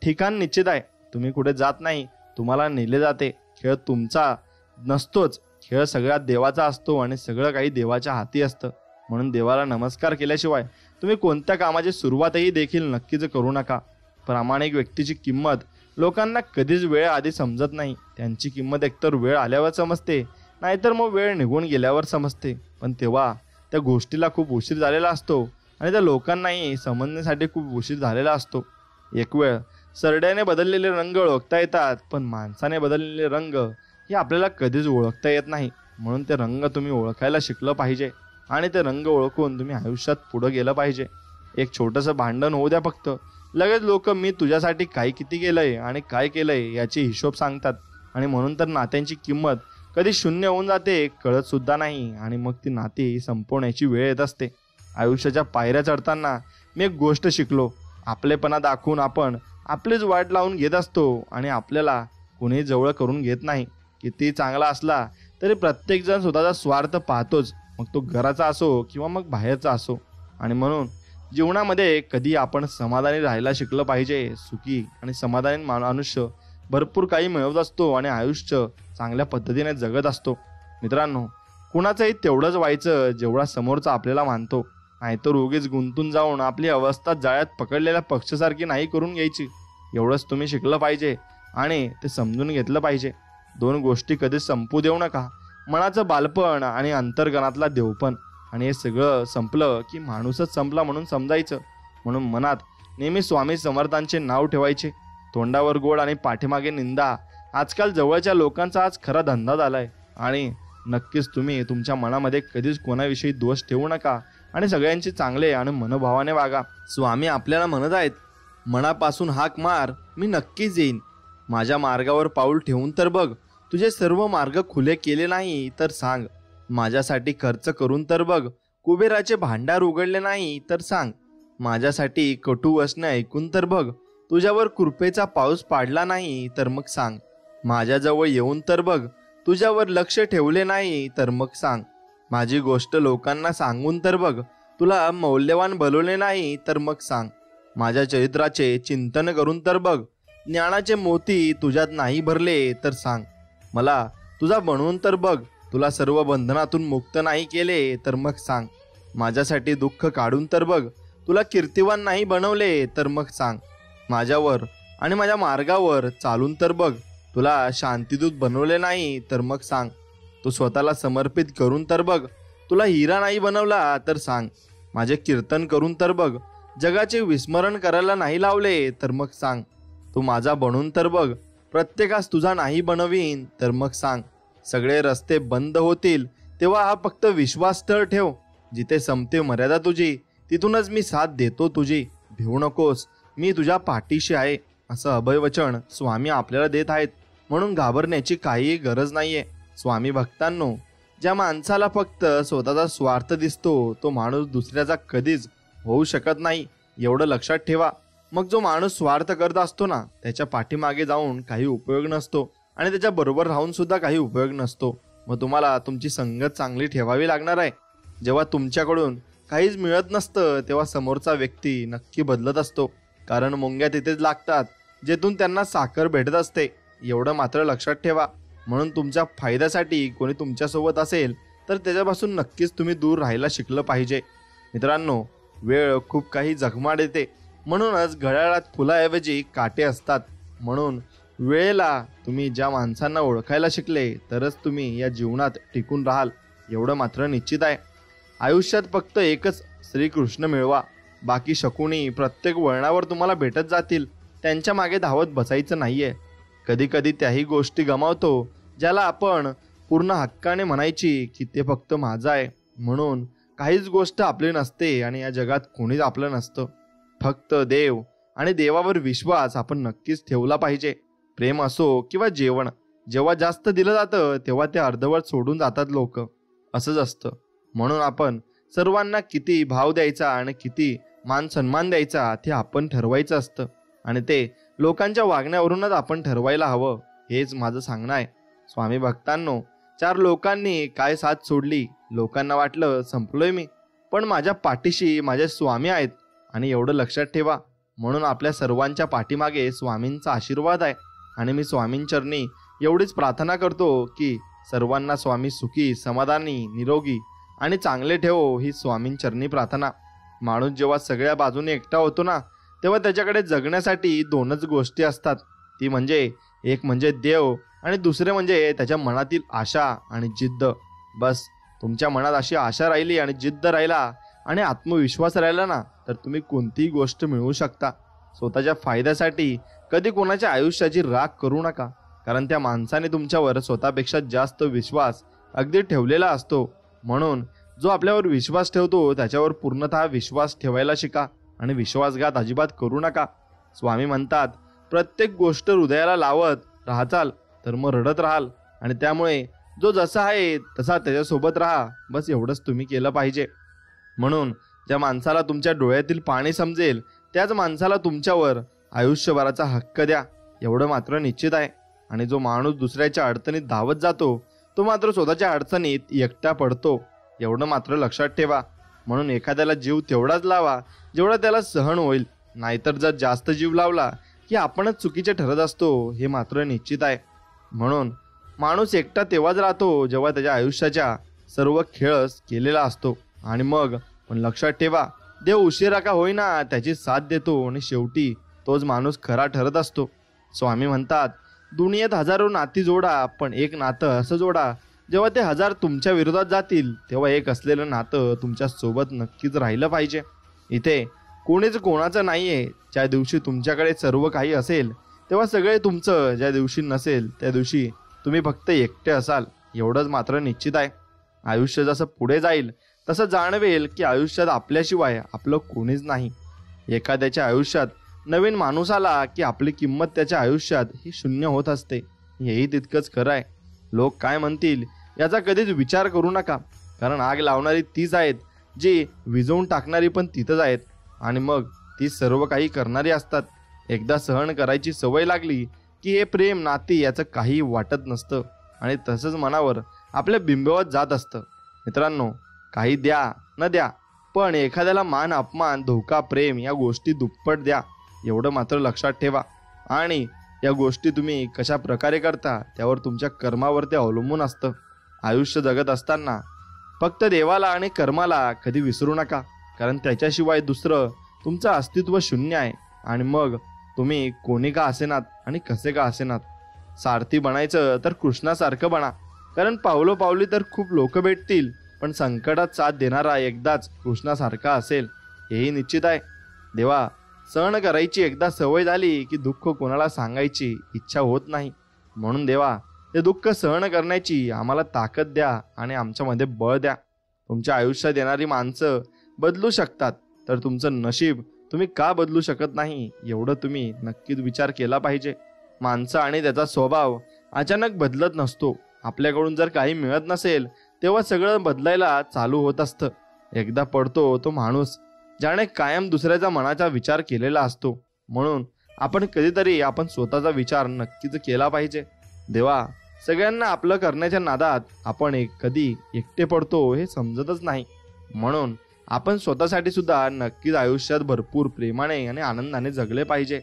ठिकाण निश्चित आहे. तुम्ही कुठे जात नाही, तुम्हाला नेले जाते. खेळ तुमचा नसतोच, खेळ सगळ्यात देवाचा असतो आणि सगळं काही देवाच्या हाती असतं. म्हणून देवाला नमस्कार केल्याशिवाय तुम्ही कोणत्या कामाची सुरुवातही देखील नक्कीच करू नका. प्रामाणिक व्यक्तीची किंमत लोकांना कधीच वेळ आधी समजत नाही. त्यांची किंमत एकतर वेळ आल्यावर समजते, नाहीतर मग वेळ निघून गेल्यावर समजते. पण तेव्हा त्या गोष्टीला खूप उशीर झालेला असतो आणि त्या लोकांनाही समजण्यासाठी खूप उशीर झालेला असतो. एक वेळ सरड्याने बदललेले रंग ओळखता येतात, पण माणसाने बदललेले रंग हे आपल्याला कधीच ओळखता येत नाही. म्हणून ते रंग तुम्ही ओळखायला शिकलं पाहिजे आणि ते रंग ओळखून तुम्ही आयुष्यात पुढं गेलं पाहिजे. एक छोटंसं भांडण होऊ द्या फक्त, लगेच लोक मी तुझ्यासाठी काय किती केलंय आणि काय केलंय याची हिशोब सांगतात. आणि म्हणून तर नात्यांची किंमत कधी शून्य होऊन जाते कळत सुद्धा नाही आणि मग ती नाती संपवण्याची वेळ येत असते. आयुष्याच्या पायऱ्या चढताना मी एक गोष्ट शिकलो, आपलेपणा दाखवून आपण आपलीच वाट लावून घेत असतो आणि आपल्याला कोणी जवळ करून घेत नाही. किती चांगला असला तरी प्रत्येकजण स्वतःचा स्वार्थ पाहतोच, मग तो घराचा असो किंवा मग बाहेरचा असो. आणि म्हणून जीवनामध्ये कधी आपण समाधानी राहायला शिकलं पाहिजे. सुखी आणि समाधानी मनुष्य भरपूर काही मिळवत असतो आणि आयुष्य चांगल्या पद्धतीने जगत असतो. मित्रांनो, कुणाचंही तेवढंच व्हायचं जेवढा समोरचा आपल्याला मानतो. नाहीतर उगीच गुंतून जाऊन आपली अवस्था जाळ्यात पकडलेल्या पक्षासारखी नाही करून घ्यायची. एवढंच तुम्ही शिकलं पाहिजे आणि ते समजून घेतलं पाहिजे. 2 गोष्टी कधी संपू देऊ नका, मनाचं बालपण आणि अंतर्गणातला देवपण. आणि हे सगळं संपलं की माणूसच संपला म्हणून समजायचं. म्हणून मनात नेहमी स्वामी समर्थांचे नाव ठेवायचे. तोंडावर गोड आणि पाठीमागे निंदा आजकाल जवळच्या लोकांचा आज खरा धंदा झालाय. आणि नक्कीच तुम्ही तुमच्या मनामध्ये कधीच कोणाविषयी दोष ठेवू नका आणि सगळ्यांचे चांगले आणि मनोभावाने वागा. स्वामी आपल्याला म्हणत आहेत, मनापासून हाक मार, मी नक्कीच येईन. माझ्या मार्गावर पाऊल ठेवून तर बघ, तुझे सर्व मार्ग खुले केले नाही तर सांग. माझ्यासाठी खर्च करून तर बघ, कुबेराचे भांडार उघडले नाही तर सांग. माझ्यासाठी कटू वचने ऐकून तर बघ, तुझ्यावर कृपेचा पाऊस पाडला नाही तर मग सांग. माझ्याजवळ येऊन तर बघ, तुझ्यावर लक्ष ठेवले नाही तर मग सांग. माझी गोष्ट लोकांना सांगून तर बघ, तुला मौल्यवान बनवले नाही तर मग सांग. माझ्या चरित्राचे चिंतन करून तर बघ, ज्ञानाचे मोती तुझ्यात नाही भरले तर सांग. मला तुझा बनवून तर बघ, तुला सर्व बंधनातून मुक्त नाही केले तर मग सांग. माझ्यासाठी दुःख काढून तर बघ, तुला कीर्तिवान नाही बनवले तर मग सांग. माझ्यावर आणि माझ्या मार्गावर चालून तर बघ, तुला शांतिदूत बनवले नाही तर मग सांग. तू स्वतःला समर्पित करून तर बघ, तुला हिरा नाही बनवला तर सांग. माझे कीर्तन करून तर बघ, जगाचे विस्मरण करायला नाही लावले तर मग सांग. तू माझा बनून तर बघ, प्रत्येकास तुझा नाही बनवीन तर मग सांग. सगळे रस्ते बंद होतील तेव्हा हा फक्त विश्वास तर ठेव. जिथे संपते मर्यादा तुझी, तिथूनच मी साथ देतो तुझी. भिवू नकोस, मी तुझ्या पाठीशी आहे. असं अभयवचन स्वामी आपल्याला देत आहेत. म्हणून घाबरण्याची काहीही गरज नाहीये. स्वामी भक्तांनो, ज्या माणसाला फक्त स्वतःचा स्वार्थ दिसतो तो माणूस दुसऱ्याचा कधीच होऊ शकत नाही, एवढं लक्षात ठेवा. मग जो माणूस स्वार्थ करत असतो ना, त्याच्या पाठीमागे जाऊन काही उपयोग नसतो आणि त्याच्या बरोबर राहून सुद्धा काही उपयोग नसतो. मग तुम्हाला तुमची संगत चांगली ठेवावी लागणार आहे. जेव्हा तुमच्याकडून काहीच मिळत नसतं तेव्हा समोरचा व्यक्ती नक्की बदलत असतो. कारण मुंग्या तिथेच लागतात जेथून त्यांना साखर भेटत असते, एवढं मात्र लक्षात ठेवा. म्हणून तुमच्या फायद्यासाठी कोणी तुमच्यासोबत असेल तर त्याच्यापासून नक्कीच तुम्ही दूर राहायला शिकलं पाहिजे. मित्रांनो, वेळ खूप काही जखमा देते. म्हणूनच घड्याळात फुलाऐवजी काटे असतात. म्हणून वेळेला तुम्ही ज्या माणसांना ओळखायला शिकले तरच तुम्ही या जीवनात टिकून राहाल, एवढं मात्र निश्चित आहे. आयुष्यात फक्त एकच श्रीकृष्ण मिळवा. बाकी शकुनी प्रत्येक वळणावर तुम्हाला भेटत जातील, त्यांच्या मागे धावत बसायचं नाहीये. कधी कधी त्याही गोष्टी गमावतो ज्याला आपण पूर्ण हक्काने म्हणायची की ते फक्त माझं आहे. म्हणून काहीच गोष्ट आपली नसते आणि या जगात कोणीच आपलं नसतं. फक्त देव आणि देवावर विश्वास आपण नक्कीच ठेवला पाहिजे. प्रेम असो किंवा जेवण, जेव्हा जास्त दिलं जातं तेव्हा ते अर्धवट सोडून जातात लोक. असंच असतं. म्हणून आपण सर्वांना किती भाव द्यायचा आणि किती मान सन्मान द्यायचा ते आपण ठरवायचं असतं. आणि ते लोकांच्या वागण्यावरूनच आपण ठरवायला हवं, हेच माझं सांगणं आहे. स्वामी भक्तांनो, 4 लोकांनी काय साथ सोडली. लोकांना वाटलं संपलोय मी, पण माझ्या पाठीशी माझे स्वामी आहेत. आणि एवढं लक्षात ठेवा, म्हणून आपल्या सर्वांच्या पाठीमागे स्वामींचा आशीर्वाद आहे. आणि मी स्वामींचरणी एवढीच प्रार्थना करतो की सर्वांना स्वामी सुखी, समाधानी, निरोगी आणि चांगले ठेवो, ही स्वामींचरणी प्रार्थना. माणूस जेव्हा सगळ्या बाजूने एकटा होतो ना, तेव्हा त्याच्याकडे जगण्यासाठी 2च गोष्टी असतात. ती म्हणजे एक म्हणजे देव आणि दुसरे म्हणजे त्याच्या मनातील आशा आणि जिद्द. बस तुमच्या मनात अशी आशा राहिली आणि जिद्द राहिला आणि आत्मविश्वास राहिला ना, तर तुम्ही कोणतीही गोष्ट मिळवू शकता. स्वतःच्या फायद्यासाठी कधी कोणाच्या आयुष्याची राख करू नका, कारण त्या माणसाने तुमच्यावर स्वतःपेक्षा जास्त विश्वास अगदी ठेवलेला असतो. म्हणून जो आपल्यावर विश्वास ठेवतो त्याच्यावर पूर्णतः विश्वास ठेवायला शिका आणि विश्वासघात अजिबात करू नका. स्वामी म्हणतात, प्रत्येक गोष्ट हृदयाला लावत राहचाल तर मग रडत राहाल. आणि त्यामुळे जो जसा आहे तसा त्याच्यासोबत राहा. बस एवढंच तुम्ही केलं पाहिजे. म्हणून ज्या माणसाला तुमच्या डोळ्यातील पाणी समजेल त्याच माणसाला तुमच्यावर आयुष्यभराचा हक्क द्या, एवढं मात्र निश्चित आहे. आणि जो माणूस दुसऱ्याच्या अडचणीत धावत जातो तो मात्र स्वतःच्या अडचणीत एकटा पडतो, एवढं मात्र लक्षात ठेवा. म्हणून एखाद्याला जीव तेवढाच लावा जेवढा त्याला सहन होईल. नाहीतर जर जास्त जीव लावला की आपणच चुकीचे ठरत असतो, हे मात्र निश्चित आहे. म्हणून माणूस एकटा तेव्हाच राहतो जेव्हा त्याच्या आयुष्याच्या सर्व खेळच केलेला असतो. आणि मग पण लक्षात ठेवा, देव उशिरा का होईना त्याची साथ देतो आणि शेवटी तोच माणूस खरा ठरत असतो. स्वामी म्हणतात, दुनियेत हजारो नाती जोडा, पण एक नातं असं जोडा, जेव्हा ते 1000 तुमच्या विरोधात जातील तेव्हा एक असलेलं नातं तुमच्या सोबत नक्कीच राहिलं पाहिजे. इथे कोणीच कोणाचं नाहीये. ज्या दिवशी तुमच्याकडे सर्व काही असेल तेव्हा सगळे तुमचं, ज्या दिवशी नसेल त्या दिवशी तुम्ही फक्त एकटे असाल, एवढंच मात्र निश्चित आहे. आयुष्य जसं पुढे जाईल तसं जाणवेल की आयुष्यात आपल्याशिवाय आपलं कोणीच नाही. एखाद्याच्या आयुष्यात नवीन माणूस आला की आपली किंमत त्याच्या आयुष्यात ही शून्य होत असते. हेही तितकंच खरं आहे. लोक काय म्हणतील याचा कधीच विचार करू नका, कारण आग लावणारी तीच आहेत, जी विझवून टाकणारी पण तिथंच आहेत, आणि मग ती सर्व काही करणारी असतात. एकदा सहन करायची सवय लागली की हे प्रेम नाती याचं काही वाटत नसतं आणि तसंच मनावर आपल्या बिंबवत जात असतं. मित्रांनो, काही द्या न द्या, पण एखाद्याला मान अपमान धोका प्रेम या गोष्टी दुप्पट द्या, एवढं मात्र लक्षात ठेवा. आणि या गोष्टी तुम्ही कशा प्रकारे करता त्यावर तुमच्या कर्मावरती अवलंबून असतं. आयुष्य जगत असताना फक्त देवाला आणि कर्माला कधी विसरू नका, कारण त्याच्याशिवाय दुसरं तुमचं अस्तित्व शून्य आहे. आणि मग तुम्ही कोणी का असेनात आणि कसे का असेनात, सारथी बनायचं तर कृष्णासारखं बना, कारण पावलोपावली तर खूप लोक भेटतील, पण संकटात साथ देणारा एकदाच कृष्णासारखा असेल, हेही निश्चित आहे. देवा, सहन करायची एकदा सवय झाली की दुःख कोणाला सांगायची इच्छा होत नाही. म्हणून देवा, ते दुःख सहन करण्याची आम्हाला ताकद द्या आणि आमच्यामध्ये बळ द्या. तुमच्या आयुष्यात येणारी माणसं बदलू शकतात, तर तुमचं नशीब तुम्ही का बदलू शकत नाही, एवढं तुम्ही नक्कीच विचार केला पाहिजे. माणसं आणि त्याचा स्वभाव अचानक बदलत नसतो. आपल्याकडून जर काही मिळत नसेल तेव्हा सगळं बदलायला चालू होत असतं. एकदा पडतो तो माणूस ज्याने कायम दुसऱ्याचा मनाचा विचार केलेला असतो. म्हणून आपण कधीतरी आपण स्वतःचा विचार नक्कीच केला पाहिजे. देवा, सगळ्यांना आपलं करण्याच्या नादात आपण कधी एकटे पडतो हे समजतच नाही. म्हणून आपण स्वतःसाठी सुद्धा नक्कीच आयुष्यात भरपूर प्रेमाने आणि आनंदाने जगले पाहिजे.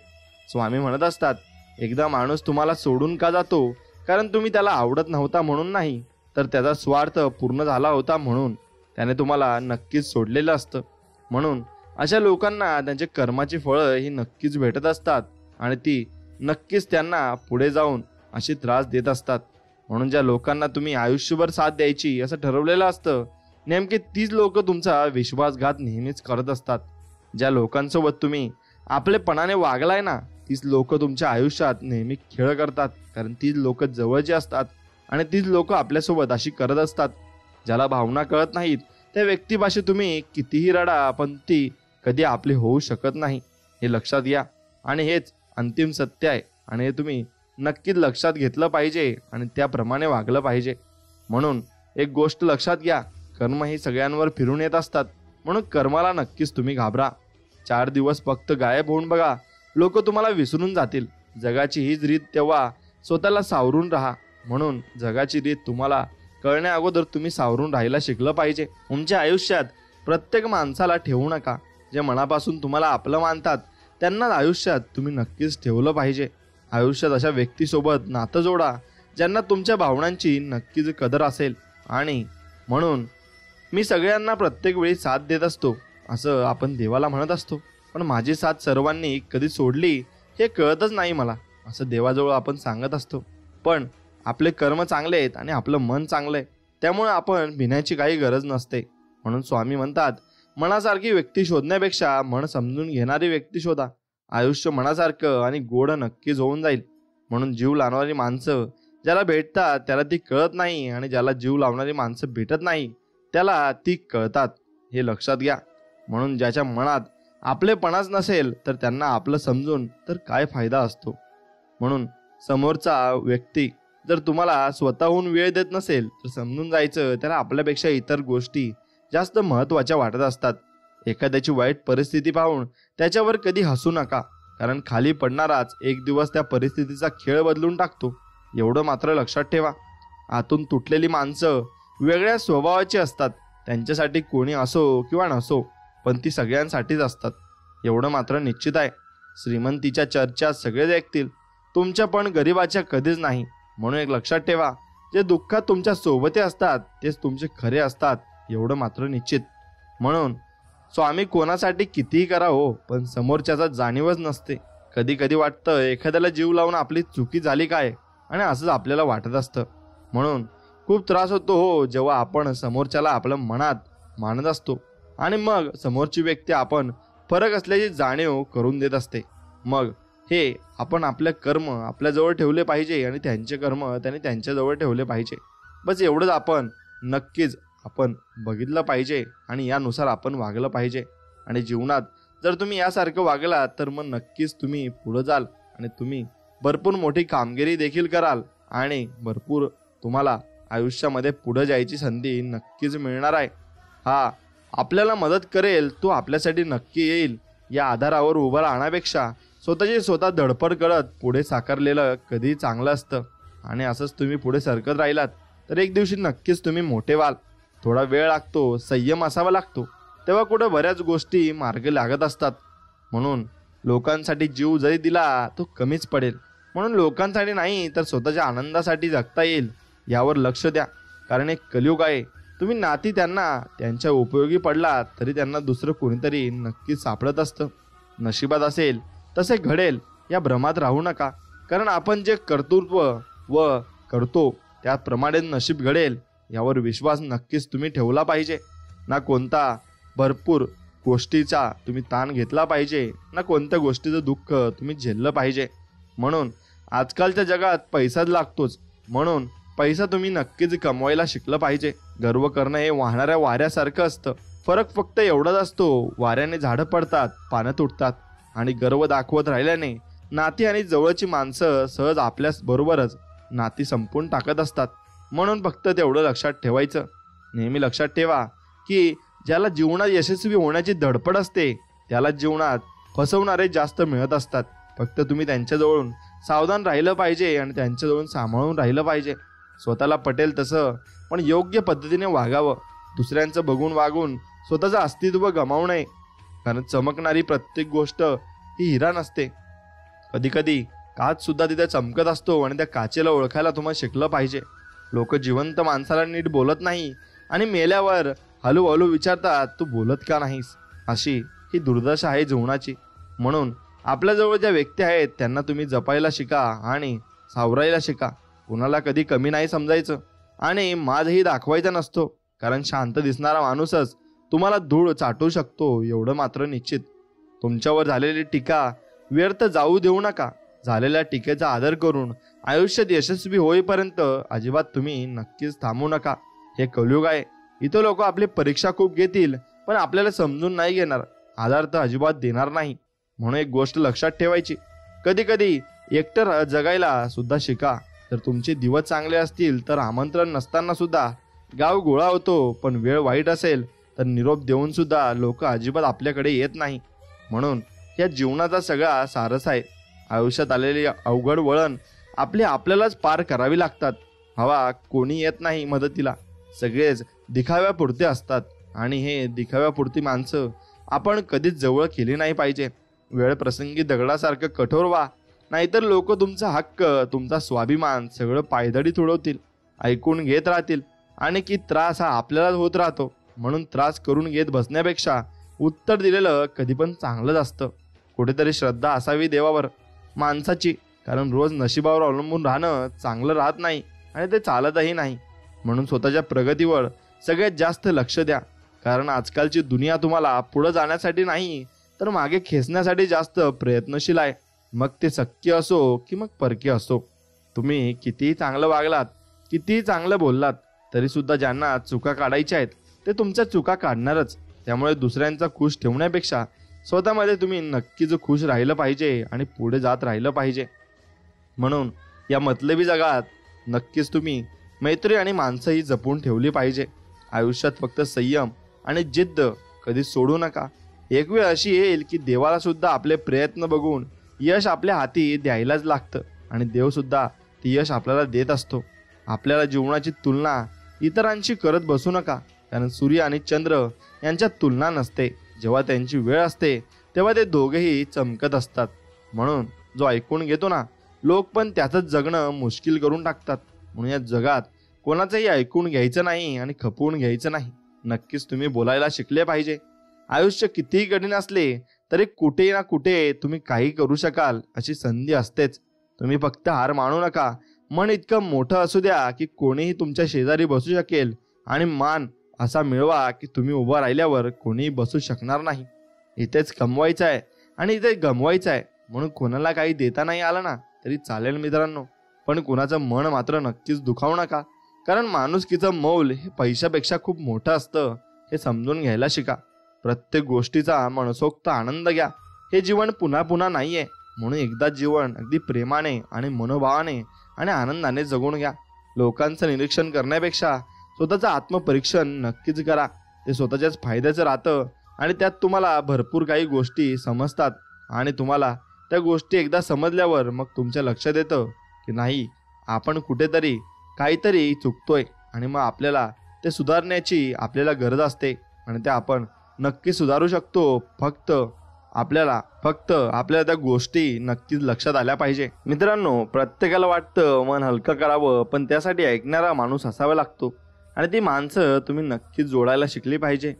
स्वामी म्हणत असतात, एकदा माणूस तुम्हाला सोडून का जातो, कारण तुम्ही त्याला आवडत नव्हता म्हणून नाही, तर त्याचा स्वार्थ पूर्ण झाला होता म्हणून त्याने तुम्हाला नक्कीच सोडलेलं असतं. म्हणून अशा लोकांना त्यांचे कर्माची फळं ही नक्कीच भेटत असतात आणि ती नक्कीच त्यांना पुढे जाऊन अशी त्रास देत असतात. म्हणून ज्या लोकांना तुम्ही आयुष्यभर साथ द्यायची असं ठरवलेलं असतं, नेमके तीच लोक तुमचा विश्वासघात नेहमीच करत असतात. ज्या लोकांसोबत तुम्ही आपलेपणाने वागलाय ना, तीच लोक तुमच्या आयुष्यात नेहमी खेळ करतात, कारण तीच लोक जवळची असतात आणि तीच लोक आपल्यासोबत अशी करत असतात. ज्याला भावना कळत नाहीत त्या व्यक्तीपाशी तुम्ही कितीही रडा, पण ती कधी आपली होऊ शकत नाही, हे लक्षात घ्या. आणि हेच अंतिम सत्य आहे आणि हे तुम्ही नक्कीच लक्षात घेतलं पाहिजे आणि त्याप्रमाणे वागलं पाहिजे. म्हणून एक गोष्ट लक्षात घ्या, कर्म ही सगळ्यांवर फिरून येत असतात, म्हणून कर्माला नक्कीच तुम्ही घाबरा. 4 दिवस फक्त गायब होऊन बघा, लोक तुम्हाला विसरून जातील. जगाची हीच रीत, तेव्हा स्वतःला सावरून राहा. म्हणून जगाची रीत तुम्हाला कळण्या अगोदर तुम्ही सावरून राहायला शिकलं पाहिजे. तुमच्या आयुष्यात प्रत्येक माणसाला ठेवू नका. जे मनापासून तुम्हाला आपलं मानतात त्यांना आयुष्यात तुम्ही नक्कीच ठेवलं पाहिजे. आयुष्यात अशा व्यक्तीसोबत नातं जोडा ज्यांना तुमच्या भावनांची नक्कीच कदर असेल. आणि म्हणून मी सगळ्यांना प्रत्येक वेळी साथ देत असतो असं आपण देवाला म्हणत असतो, पण माझी साथ सर्वांनी कधी सोडली हे कळतच नाही मला, असं देवाजवळ आपण सांगत असतो. पण आपले कर्म चांगले आहेत आणि आपलं मन चांगलं आहे, त्यामुळे आपण भिण्याची काही गरज नसते. म्हणून स्वामी म्हणतात, मनासारखी व्यक्ती शोधण्यापेक्षा मन समजून घेणारी व्यक्ती शोधा. आयुष्य मनासारखं आणि गोड नक्कीच होऊन जाईल. म्हणून जीव लावणारी माणसं ज्याला भेटतात त्याला ती कळत नाही, आणि ज्याला जीव लावणारी माणसं भेटत नाही त्याला ती कळतात, हे लक्षात घ्या. म्हणून ज्याच्या मनात आपलेपणाच नसेल तर त्यांना आपलं समजून तर काय फायदा असतो. म्हणून समोरचा व्यक्ती जर तुम्हाला स्वतःहून वेळ देत नसेल तर समजून जायचं त्याला आपल्यापेक्षा इतर गोष्टी जास्त महत्त्वाच्या वाटत असतात. एखाद्याची वाईट परिस्थिती पाहून त्याच्यावर कधी हसू नका, कारण खाली पडणाराच एक दिवस त्या परिस्थितीचा खेळ बदलून टाकतो, एवढं मात्र लक्षात ठेवा. आतून तुटलेली माणसं वेगळ्या स्वभावाची असतात. त्यांच्यासाठी कोणी असो किंवा नसो, पण ती सगळ्यांसाठीच असतात, एवढं मात्र निश्चित आहे. श्रीमंतीच्या चर्चा सगळेच ऐकतील, तुमच्या पण गरिबाच्या कधीच नाही. म्हणून एक लक्षात ठेवा, जे दुःखात तुमच्या सोबती असतात तेच तुमचे खरे असतात, एवढं मात्र निश्चित. म्हणून स्वामी कोणासाठी कितीही करा हो, पण समोरच्याचा जाणीवच नसते. कधी कधी वाटतं एखाद्याला जीव लावून आपली चुकी झाली काय, आणि असंच आपल्याला वाटत असतं. म्हणून खूप त्रास होतो हो जेव्हा आपण समोरच्याला आपल्या मनात मानत असतो आणि मग समोरची व्यक्ती आपण फरक असल्याची जाणीव करून देत असते. मग हे आपण आपले कर्म आपल्याजवळ ठेवले पाहिजे आणि त्यांचे कर्म त्यांनी त्यांच्याजवळ ठेवले पाहिजे. बस एवढंच आपण बघितलं पाहिजे आणि यानुसार आपण वागलं पाहिजे. आणि जीवनात जर तुम्ही यासारखं वागलात तर मग नक्कीच तुम्ही पुढे जाल आणि तुम्ही भरपूर मोठी कामगिरी देखील कराल आणि भरपूर तुम्हाला आयुष्यामध्ये पुढे जायची संधी नक्कीच मिळणार आहे. हा आपल्याला मदत करेल तो आपल्यासाठी नक्की येईल या आधारावर उभं राहण्यापेक्षा स्वतःची स्वतः धडपड करत पुढे साकारलेलं कधी चांगलं असतं. आणि असंच तुम्ही पुढे सरकत राहिलात तर एक दिवशी नक्कीच तुम्ही मोठे व्हाल. थोडा वेळ लागतो, संयम असावा लागतो, तेव्हा कुठं बऱ्याच गोष्टी मार्गी लागत असतात. म्हणून लोकांसाठी जीव जरी दिला तो कमीच पडेल. म्हणून लोकांसाठी नाही तर स्वतःच्या आनंदासाठी जगता येईल यावर लक्ष द्या. कारण एक कलियुग आहे. तुम्ही नाती त्यांच्या उपयोगी पडला तरी त्यांना दुसरं कोणीतरी नक्कीच सापडत असतं. नशिबात असेल तसे घडेल या भ्रमात राहू नका. कारण आपण जे कर्तृत्व व करतो त्याप्रमाणे नशीब घडेल यावर विश्वास नक्कीच तुम्ही ठेवला पाहिजे. ना कोणता भरपूर गोष्टीचा तुम्ही ताण घेतला पाहिजे, ना कोणत्या गोष्टीचं दुःख तुम्ही झेललं पाहिजे. म्हणून आजकालच्या जगात पैसाच लागतोच. म्हणून पैसा तुम्ही नक्कीच कमवायला शिकलं पाहिजे. गर्व करणं हे वाहणाऱ्या वाऱ्यासारखं असतं. फरक फक्त एवढाच असतो, वाऱ्याने झाडं पडतात, पानं तुटतात आणि गर्व दाखवत राहिल्याने नाती आणि जवळची माणसं सहज आपल्याच बरोबरच नाती संपून टाकत असतात. म्हणून फक्त तेवढं लक्षात ठेवायचं. नेहमी लक्षात ठेवा की ज्याला जीवनात यशस्वी होण्याची धडपड असते त्याला जीवनात फसवणारे जास्त मिळत असतात. फक्त तुम्ही त्यांच्याजवळून सावधान राहिलं पाहिजे आणि त्यांच्याजवळून सांभाळून राहिलं पाहिजे. स्वतःला पटेल तसं पण योग्य पद्धतीने वागावं. दुसऱ्यांचं बघून वागून स्वतःचं अस्तित्व गमावू नये. कारण चमकणारी प्रत्येक गोष्ट ही हिरा नसते. कधी कधी काच सुद्धा तिथे चमकत असतो आणि त्या काचेला ओळखायला तुम्हाला शिकलं पाहिजे. लोक जिवंत माणसाला नीट बोलत नाही आणि मेल्यावर हळूहळू विचारतात तू बोलत का नाहीस. अशी ही दुर्दशा आहे जीवनाची. म्हणून आपल्याजवळ ज्या व्यक्ती आहेत त्यांना तुम्ही जपायला शिका आणि सावरायला शिका. कुणाला कधी कमी नाही समजायचं आणि माझही दाखवायचा नसतो. कारण शांत दिसणारा माणूसच तुम्हाला धूळ चाटू शकतो एवढं मात्र निश्चित. तुमच्यावर झालेली टीका व्यर्थ जाऊ देऊ नका. झालेल्या टीकेचा आदर करून आयुष्यात यशस्वी होईपर्यंत अजिबात तुम्ही नक्कीच थांबू नका. हे कलियुग आहे. इथं लोक आपली परीक्षा खूप घेतील पण आपल्याला समजून नाही घेणार, आधार तर अजिबात देणार नाही. म्हणून एक गोष्ट लक्षात ठेवायची, कधी कधी एकटं जगायला सुद्धा शिका. तर तुमचे दिवस चांगले असतील तर आमंत्रण नसताना सुद्धा गाव गोळा होतो, पण वेळ वाईट असेल तर निरोप देऊन सुद्धा लोक अजिबात आपल्याकडे येत नाही. म्हणून या जीवनाचा सगळा सारस आहे. आयुष्यात आलेली अवघड वळण आपल्यालाच पार करावी लागतात. हवा कोणी येत नाही मदतीला. सगळेच दिखाव्यापुरते असतात आणि हे दिखाव्यापुरती माणसं आपण कधीच जवळ केली नाही पाहिजे. वेळ प्रसंगी दगडासारखं कठोर व्हा, नाहीतर लोक तुमचा हक्क तुमचा स्वाभिमान सगळं पायदळीत उडवतील, ऐकून घेत राहतील आणि की त्रास हा आपल्यालाच होत राहतो. म्हणून त्रास करून घेत बसण्यापेक्षा उत्तर दिलेलं कधी पण चांगलंच असतं. कुठेतरी श्रद्धा असावी देवावर माणसाची. कारण रोज नशिबावर अवलंबून राहणं चांगलं राहत नाही आणि ते चालतही नाही. म्हणून स्वतःच्या प्रगतीवर सगळ्यात जास्त लक्ष द्या. कारण आजकालची दुनिया तुम्हाला पुढे जाण्यासाठी नाही तर मागे खेचण्यासाठी जास्त प्रयत्नशील आहे. मग ते सख्य असो की मग परके असो. तुम्ही कितीही चांगलं वागलात, कितीही चांगलं बोललात तरी सुद्धा ज्यांना चुका काढायच्या आहेत ते तुमच्या चुका काढणारच. त्यामुळे दुसऱ्यांचा खुश ठेवण्यापेक्षा स्वतःमध्ये तुम्ही नक्कीच खुश राहिलं पाहिजे आणि पुढे जात राहिलं पाहिजे. म्हणून या मतलबी जगात नक्कीच तुम्ही मैत्री आणि माणसंही जपून ठेवली पाहिजे. आयुष्यात फक्त संयम आणि जिद्द कधी सोडू नका. एक वेळ अशी येईल की देवाला सुद्धा आपले प्रयत्न बघून यश आपल्या हाती द्यायलाच लागतं आणि देव सुद्धा ते यश आपल्याला देत असतो. आपल्याला जीवनाची तुलना इतरांशी करत बसू नका. कारण सूर्य आणि चंद्र यांच्यात तुलना नसते. जेव्हा त्यांची वेळ असते तेव्हा ते दोघेही चमकत असतात. म्हणून जो ऐकून घेतो ना, लोक पण त्याचंच जगणं मुश्किल करून टाकतात. म्हणून या जगात कोणाचंही ऐकून घ्यायचं नाही आणि खपवून घ्यायचं नाही. नक्कीच तुम्ही बोलायला शिकले पाहिजे. आयुष्य कितीही कठीण असले तरी कुठे ना कुठे तुम्ही काही करू शकाल अशी संधी असतेच. तुम्ही फक्त हार मानू नका. मन इतकं मोठं असू द्या की कोणीही तुमच्या शेजारी बसू शकेल आणि मान असा मिळवा की तुम्ही उभं राहिल्यावर कोणीही बसू शकणार नाही. इथेच कमवायचं आहे आणि इथे गमवायचं आहे. म्हणून कोणाला काही देता नाही आलं ना तरी चालेल मित्रांनो, पण कुणाचं मन मात्र नक्कीच दुखावू नका. कारण माणुसकीचं मौल हे पैशापेक्षा खूप मोठं असतं हे समजून घ्यायला शिका. प्रत्येक गोष्टीचा मनसोक्त आनंद घ्या. हे जीवन पुन्हा पुन्हा नाहीये, म्हणून एकदा जीवन अगदी प्रेमाने आणि मनोभावाने आणि आनंदाने जगून घ्या. लोकांचं निरीक्षण करण्यापेक्षा स्वतःचं आत्मपरीक्षण नक्कीच करा. ते स्वतःच्याच फायद्याचं राहतं आणि त्यात तुम्हाला भरपूर काही गोष्टी समजतात आणि तुम्हाला त्या गोष्टी एकदा समजल्यावर मग तुमच्या लक्षात येतं की नाही, आपण कुठेतरी काहीतरी चुकतोय आणि मग आपल्याला ते सुधारण्याची आपल्याला गरज असते आणि ते आपण नक्की सुधारू शकतो. फक्त आपल्याला त्या गोष्टी नक्कीच लक्षात आल्या पाहिजे. मित्रांनो, प्रत्येकाला वाटतं मन हलकं करावं, पण त्यासाठी ऐकणारा माणूस असावा लागतो आणि ती माणसं तुम्ही नक्कीच जोडायला शिकली पाहिजे.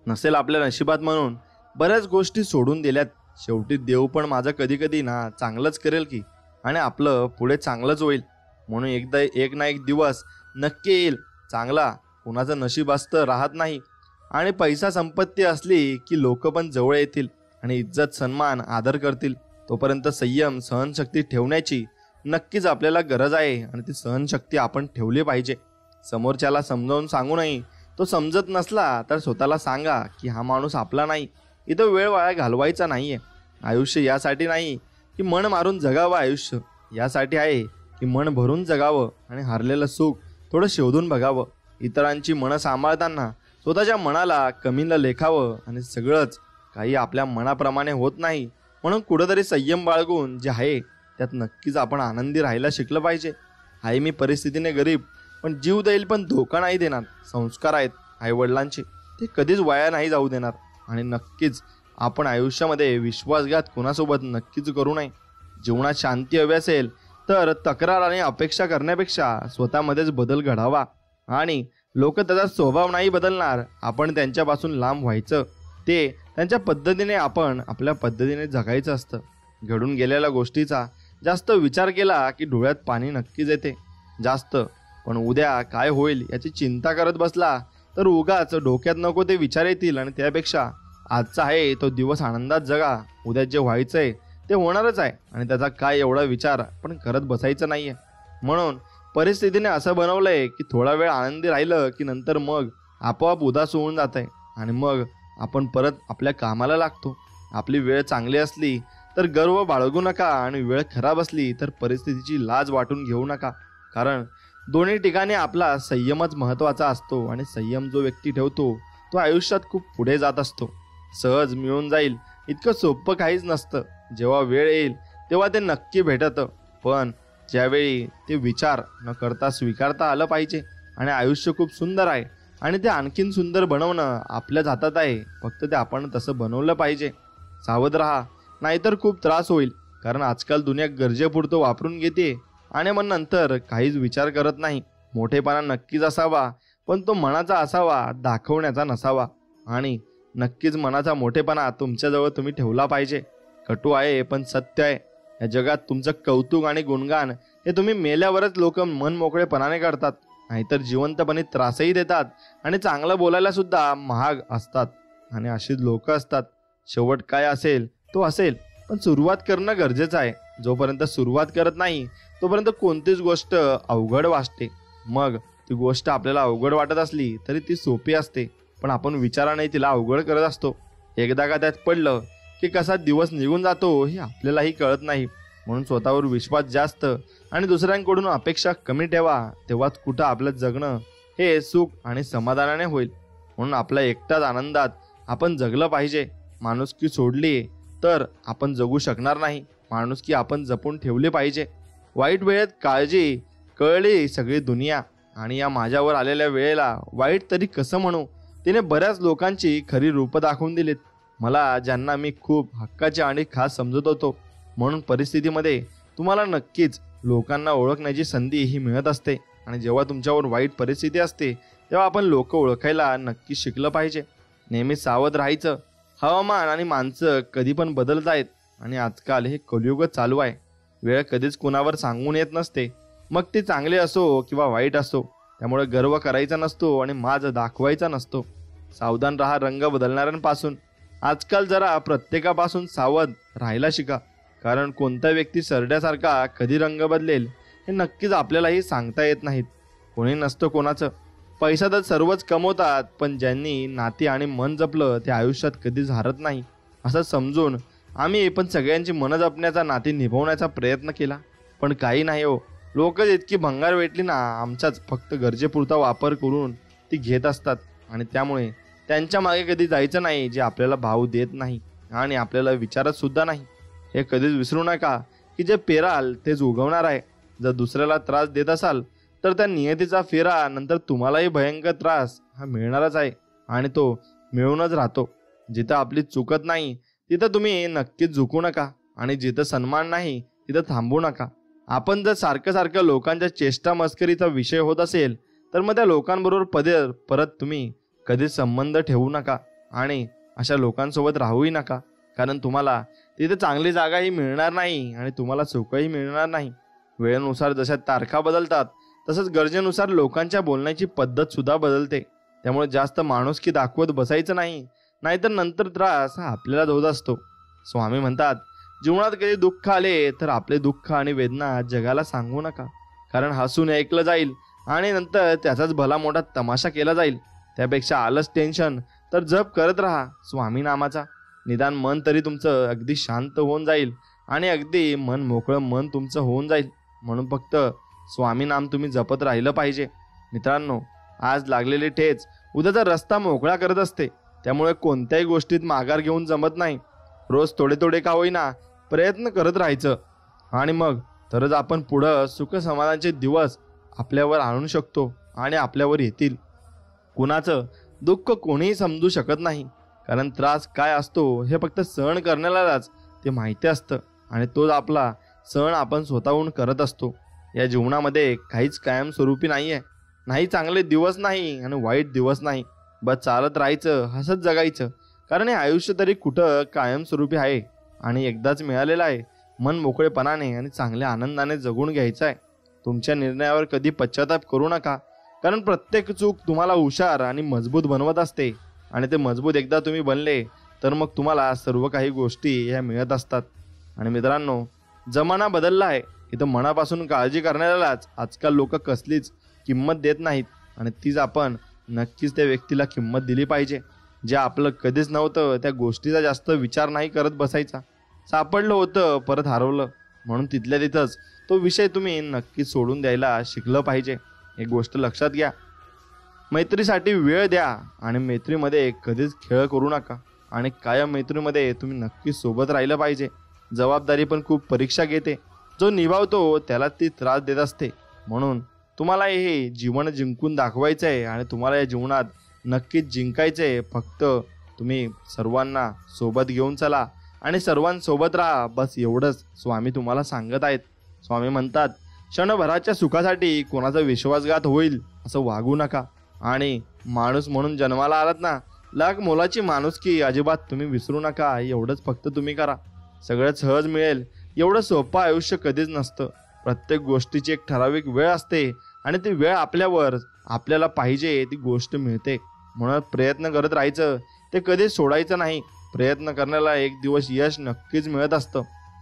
नसेल आपल्या नशिबात म्हणून बऱ्याच गोष्टी सोडून दिल्यात. शेवटी देव पण माझं कधी कधी ना चांगलंच करेल की, आणि आपलं पुढे चांगलंच होईल. म्हणून एक ना एक दिवस नक्की येईल चांगला. कुणाचं नशीब असतं राहत नाही. आणि पैसा संपत्ती असली की लोक पण जवळ येतील आणि इज्जत सन्मान आदर करतील. तोपर्यंत संयम सहनशक्ती ठेवण्याची नक्कीच आपल्याला गरज आहे आणि ती सहनशक्ती आपण ठेवली पाहिजे. समोरच्याला समजावून सांगूनही तो समजत नसला तर स्वतःला सांगा की हा माणूस आपला नाही. इथं वेळ वाया घालवायचा नाहीये. आयुष्य यासाठी नाही की मन मारून जगावं. आयुष्य यासाठी आहे की मन भरून जगावं आणि हरलेलं सुख थोडं शोधून बघावं. इतरांची मनं सांभाळताना स्वतःच्या मनाला कमीला लेखावं. आणि सगळंच काही आपल्या मनाप्रमाणे होत नाही, म्हणून कुठंतरी संयम बाळगून जे आहे त्यात नक्कीच आपण आनंदी राहायला शिकलं पाहिजे. आहे मी परिस्थितीने गरीब, पण जीव देईल पण धोका नाही देणार. संस्कार आहेत आईवडिलांचे, ते कधीच वाया नाही जाऊ देणार. आणि नक्कीच आपण आयुष्यामध्ये विश्वासघात कोणासोबत नक्कीच करू नये. जीवनात शांती हवी असेल तर तक्रार आणि अपेक्षा करण्यापेक्षा स्वतःमध्येच बदल घडावा. आणि लोक त्याचा स्वभाव नाही बदलणार, आपण त्यांच्यापासून लांब व्हायचं. ते त्यांच्या पद्धतीने, आपण आपल्या पद्धतीने जगायचं असतं. घडून गेलेल्या गोष्टीचा जास्त विचार केला की डोळ्यात पाणी नक्कीच येते जास्त. पण उद्या काय होईल याची चिंता करत बसला तर उगाच डोक्यात नको ते विचार येतील. आणि त्यापेक्षा आजचा आहे तो दिवस आनंदात जगा. उद्या जे व्हायचंय ते होणारच आहे आणि त्याचा काय एवढा विचार पण करत बसायचं नाहीये. म्हणून परिस्थितीने असं बनवलंय की थोडा वेळ आनंदी राहिलं की नंतर मग आपोआप उदास होऊन जात आहे आणि मग आपण परत आपल्या कामाला लागतो. आपली वेळ चांगली असली तर गर्व बाळगू नका आणि वेळ खराब असली तर परिस्थितीची लाज वाटून घेऊ नका. कारण दोन्ही ठिकाणी आपला संयमच महत्त्वाचा असतो आणि संयम जो व्यक्ती ठेवतो तो आयुष्यात खूप पुढे जात असतो. सहज मिळून जाईल इतकं सोपं काहीच नसतं. जेव्हा वेळ येईल तेव्हा ते नक्की भेटतं, पण ज्यावेळी ते विचार न करता स्वीकारता आलं पाहिजे. आणि आयुष्य खूप सुंदर आहे आणि ते आणखीन सुंदर बनवणं आपल्याच हातात आहे. फक्त ते आपण तसं बनवलं पाहिजे. सावध राहा, नाहीतर खूप त्रास होईल. कारण आजकाल दुनिया गरजेपुरतं वापरून घेते आणि मग नंतर काहीच विचार करत नाही. मोठेपणा नक्कीच असावा, पण तो मनाचा असावा, दाखवण्याचा नसावा. आणि नक्कीच मनाचा मोठेपणा तुमच्याजवळ तुम्ही ठेवला पाहिजे. कटू आहे पण सत्य आहे. या जगात तुमचं कौतुक आणि गुणगान हे तुम्ही मेल्यावरच लोक मन मोकळेपणाने करतात, नाहीतर जिवंतपणे त्रासही देतात आणि चांगलं बोलायला सुद्धा महाग असतात. आणि अशीच लोक असतात. शेवट काय असेल तो असेल, पण सुरुवात करणं गरजेचं आहे. जोपर्यंत सुरुवात करत नाही तोपर्यंत कोणतीच गोष्ट अवघड वाटते. मग ती गोष्ट आपल्याला अवघड वाटत असली तरी ती सोपी असते, पण आपण विचाराने तिला अवघड करत असतो. एकदा का त्यात पडलं की कसा दिवस निघून जातो हे आपल्यालाही कळत नाही. म्हणून स्वतःवर विश्वास जास्त आणि दुसऱ्यांकडून अपेक्षा कमी ठेवा. तेव्हाच कुठं आपलं जगणं हे सुख आणि समाधानाने होईल. म्हणून आपल्या एकटाच आनंदात आपण जगलं पाहिजे. माणुसकी सोडली तर आपण जगू शकणार नाही. माणुसकी आपण जपून ठेवली पाहिजे. वाईट वेळेत काळजी कळली सगळी दुनिया. आणि या माझ्यावर आलेल्या वेळेला वाईट तरी कसं म्हणू, तिने बऱ्याच लोकांची खरी रूपं दाखवून दिलीत मला, ज्यांना मी खूप हक्काचे आणि खास समजत होतो. म्हणून परिस्थितीमध्ये तुम्हाला नक्कीच लोकांना ओळखण्याची संधी ही मिळत असते. आणि जेव्हा तुमच्यावर वाईट परिस्थिती असते तेव्हा आपण लोक ओळखायला नक्की शिकलं पाहिजे. नेहमी सावध राहायचं हवामान आणि माणसं कधी पण बदलत आहेत आणि आजकाल हे कलियुगच चालू आहे. वेळ कधीच कुणावर सांगून येत नसते, मग ते चांगले असो किंवा वाईट असो. त्यामुळे गर्व करायचा नसतो आणि माज दाखवायचा नसतो. सावधान राहा रंग बदलणाऱ्यांपासून. आजकाल जरा प्रत्येकापासून सावध राहायला शिका, कारण कोणता व्यक्ती सरड्यासारखा कधी रंग बदलेल हे नक्कीच आपल्यालाही सांगता येत नाहीत. कोणी नसतं कोणाचं. पैसा तर सर्वच कमवतात, पण ज्यांनी नाती आणि मन जपलं ते आयुष्यात कधीच हारत नाही असं समजून आम्ही पण सगळ्यांची मनं जपण्याचा, नाती निभवण्याचा प्रयत्न केला. पण काही नाही हो, लोकच इतकी भंगार भेटली ना, आमच्याच फक्त गरजेपुरता वापर करून ती घेत असतात. आणि त्यामुळे त्यांच्या मागे कधी जायचं नाही जे आपल्याला भाव देत नाही आणि आपल्याला विचारत सुद्धा नाही. हे कधीच विसरू नका की जे पेराल तेच उगवणार आहे. जर दुसऱ्याला त्रास देत असाल तर त्या नियतीचा फेरा नंतर तुम्हालाही भयंकर त्रास हा मिळणारच आहे आणि तो मिळूनच राहतो. जिथं आपली चुकत नाही तिथं तुम्ही नक्कीच झुकू नका आणि जिथं सन्मान नाही तिथं थांबू नका. आपण जर सारखं सारखं लोकांच्या चेष्टा मस्करीचा विषय होत असेल तर मग त्या लोकांबरोबर परत तुम्ही कधीच संबंध ठेवू नका आणि अशा लोकांसोबत राहूही नका, कारण तुम्हाला तिथे चांगली जागाही मिळणार नाही आणि तुम्हाला सुखही मिळणार नाही. वेळेनुसार जशा तारखा बदलतात तसंच गरजेनुसार लोकांच्या बोलण्याची पद्धत सुद्धा बदलते. त्यामुळे जास्त माणुसकी दाखवत बसायचं नाही, नाहीतर नंतर त्रास हा आपल्याला होत असतो. स्वामी म्हणतात, जीवनात कधी दुःख आले तर आपले दुःख आणि वेदना जगाला सांगू नका, कारण हसून ऐकलं जाईल आणि नंतर त्याचाच भला मोठा तमाशा केला जाईल. त्यापेक्षा आलंच टेन्शन तर जप करत राहा स्वामी नामाचा. निदान मन तरी तुमचं अगदी शांत होऊन जाईल आणि अगदी मन मोकळं मन तुमचं होऊन जाईल. म्हणून फक्त स्वामी नाम तुम्ही जपत राहिलं पाहिजे. मित्रांनो, आज लागलेली ठेच उद्याचा रस्ता मोकळा करत असते. त्यामुळे कोणत्याही गोष्टीत माघार घेऊन जमत नाही. रोज थोडे थोडे का होईना प्रयत्न करत राहायचं आणि मग तरच आपण पुढं सुख समाधानाचे दिवस आपल्यावर आणू शकतो आणि आपल्यावर येतील. कुणाचं दुःख कोणीही समजू शकत नाही, कारण त्रास काय असतो हे फक्त सहन करण्यालाच ते माहिती असतं आणि तोच आपला सहन आपण स्वतःहून करत असतो. या जीवनामध्ये काहीच कायमस्वरूपी नाही आहे. नाही चांगले दिवस नाही आणि वाईट दिवस नाही. बस चालत राहायचं, हसत जगायचं, कारण हे आयुष्य तरी कुठं कायमस्वरूपी आहे आणि एकदाच मिळालेलं आहे. मन मोकळेपणाने आणि चांगल्या आनंदाने जगून घ्यायचं आहे. तुमच्या निर्णयावर कधी पश्चाताप करू नका, कारण प्रत्येक चूक तुम्हाला हुशार आणि मजबूत बनवत असते आणि ते मजबूत एकदा तुम्ही बनले तर मग तुम्हाला सर्व काही गोष्टी ह्या मिळत असतात. आणि मित्रांनो, जमाना बदलला आहे. इथं मनापासून काळजी करण्यालाच आजकाल लोक कसलीच किंमत देत नाहीत आणि तीच आपण नक्कीच त्या व्यक्तीला किंमत दिली पाहिजे. जे आपलं कधीच नव्हतं त्या गोष्टीचा जास्त विचार नाही करत बसायचा. सापडलं होतं परत हरवलं, म्हणून तिथल्या तिथंच तो विषय तुम्ही नक्कीच सोडून द्यायला शिकलं पाहिजे. एक गोष्ट लक्षात घ्या, मैत्रीसाठी वेळ द्या आणि मैत्रीमध्ये कधीच खेळ करू नका आणि कायम मैत्रीमध्ये तुम्ही नक्कीच सोबत राहिलं पाहिजे. जबाबदारी पण खूप परीक्षा घेते. जो निभावतो त्याला ती त्रास देत असते. म्हणून तुम्हाला हे जीवन जिंकून दाखवायचं आहे आणि तुम्हाला या जीवनात नक्कीच जिंकायचं आहे. फक्त तुम्ही सर्वांना सोबत घेऊन चला आणि सर्वांसोबत राहा, बस एवढंच स्वामी तुम्हाला सांगत आहेत. स्वामी म्हणतात, क्षणभराच्या सुखासाठी कोणाचा विश्वासघात होईल असं वागू नका आणि माणूस म्हणून जन्माला आलात ना, लाख मोलाची माणुसकी अजिबात तुम्ही विसरू नका. एवढंच फक्त तुम्ही करा, सगळं सहज मिळेल. एवढं सोपं आयुष्य कधीच नसतं. प्रत्येक गोष्टीची एक ठराविक वेळ असते आणि ती वेळ आपल्यावर आपल्याला पाहिजे ती गोष्ट मिळते. म्हणून प्रयत्न करत राहायचं, ते कधीच सोडायचं नाही. प्रयत्न करण्याला एक दिवस यश नक्कीच मिळत असतं.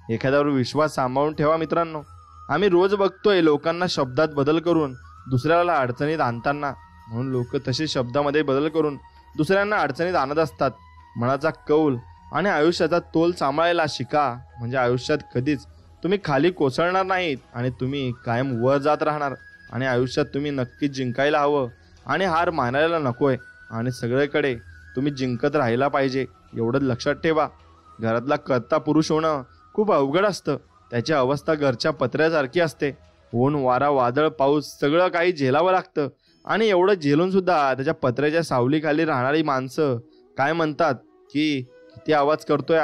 एखाद्यावर विश्वास सांभाळून ठेवा मित्रांनो. आम्ही रोज बघतोय लोकांना शब्दात बदल करून दुसऱ्याला अडचणीत आणताना, म्हणून लोक तसे शब्दामध्ये बदल करून दुसऱ्यांना अडचणीत आणत असतात. मनाचा कौल आणि आयुष्याचा तोल सांभाळायला शिका, म्हणजे आयुष्यात कधीच तुम्ही खाली कोसळणार नाहीत आणि तुम्ही कायम वर जात राहणार. आणि आयुष्यात तुम्ही नक्कीच जिंकायला हवं आणि हार मानायला नकोय आणि सगळीकडे तुम्ही जिंकत राहायला पाहिजे. एवढंच लक्षात ठेवा. घरातला कर्ता पुरुष होणं खूप अवघड असतं. त्याची अवस्था घरच्या पत्र्यासारखी असते. ऊन वारा वादळ पाऊस सगळं काही झेलावं लागतं आणि एवढं झेलून सुद्धा त्याच्या पत्र्याच्या सावलीखाली राहणारी माणसं काय म्हणतात की किती आवाज करतोय.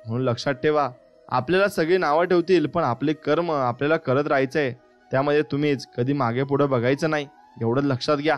म्हणून लक्षात ठेवा, आपल्याला सगळी नावं ठेवतील पण आपले कर्म आपल्याला करत राहायचंय. त्यामध्ये तुम्हीच कधी मागे पुढे बघायचं नाही. एवढं लक्षात घ्या.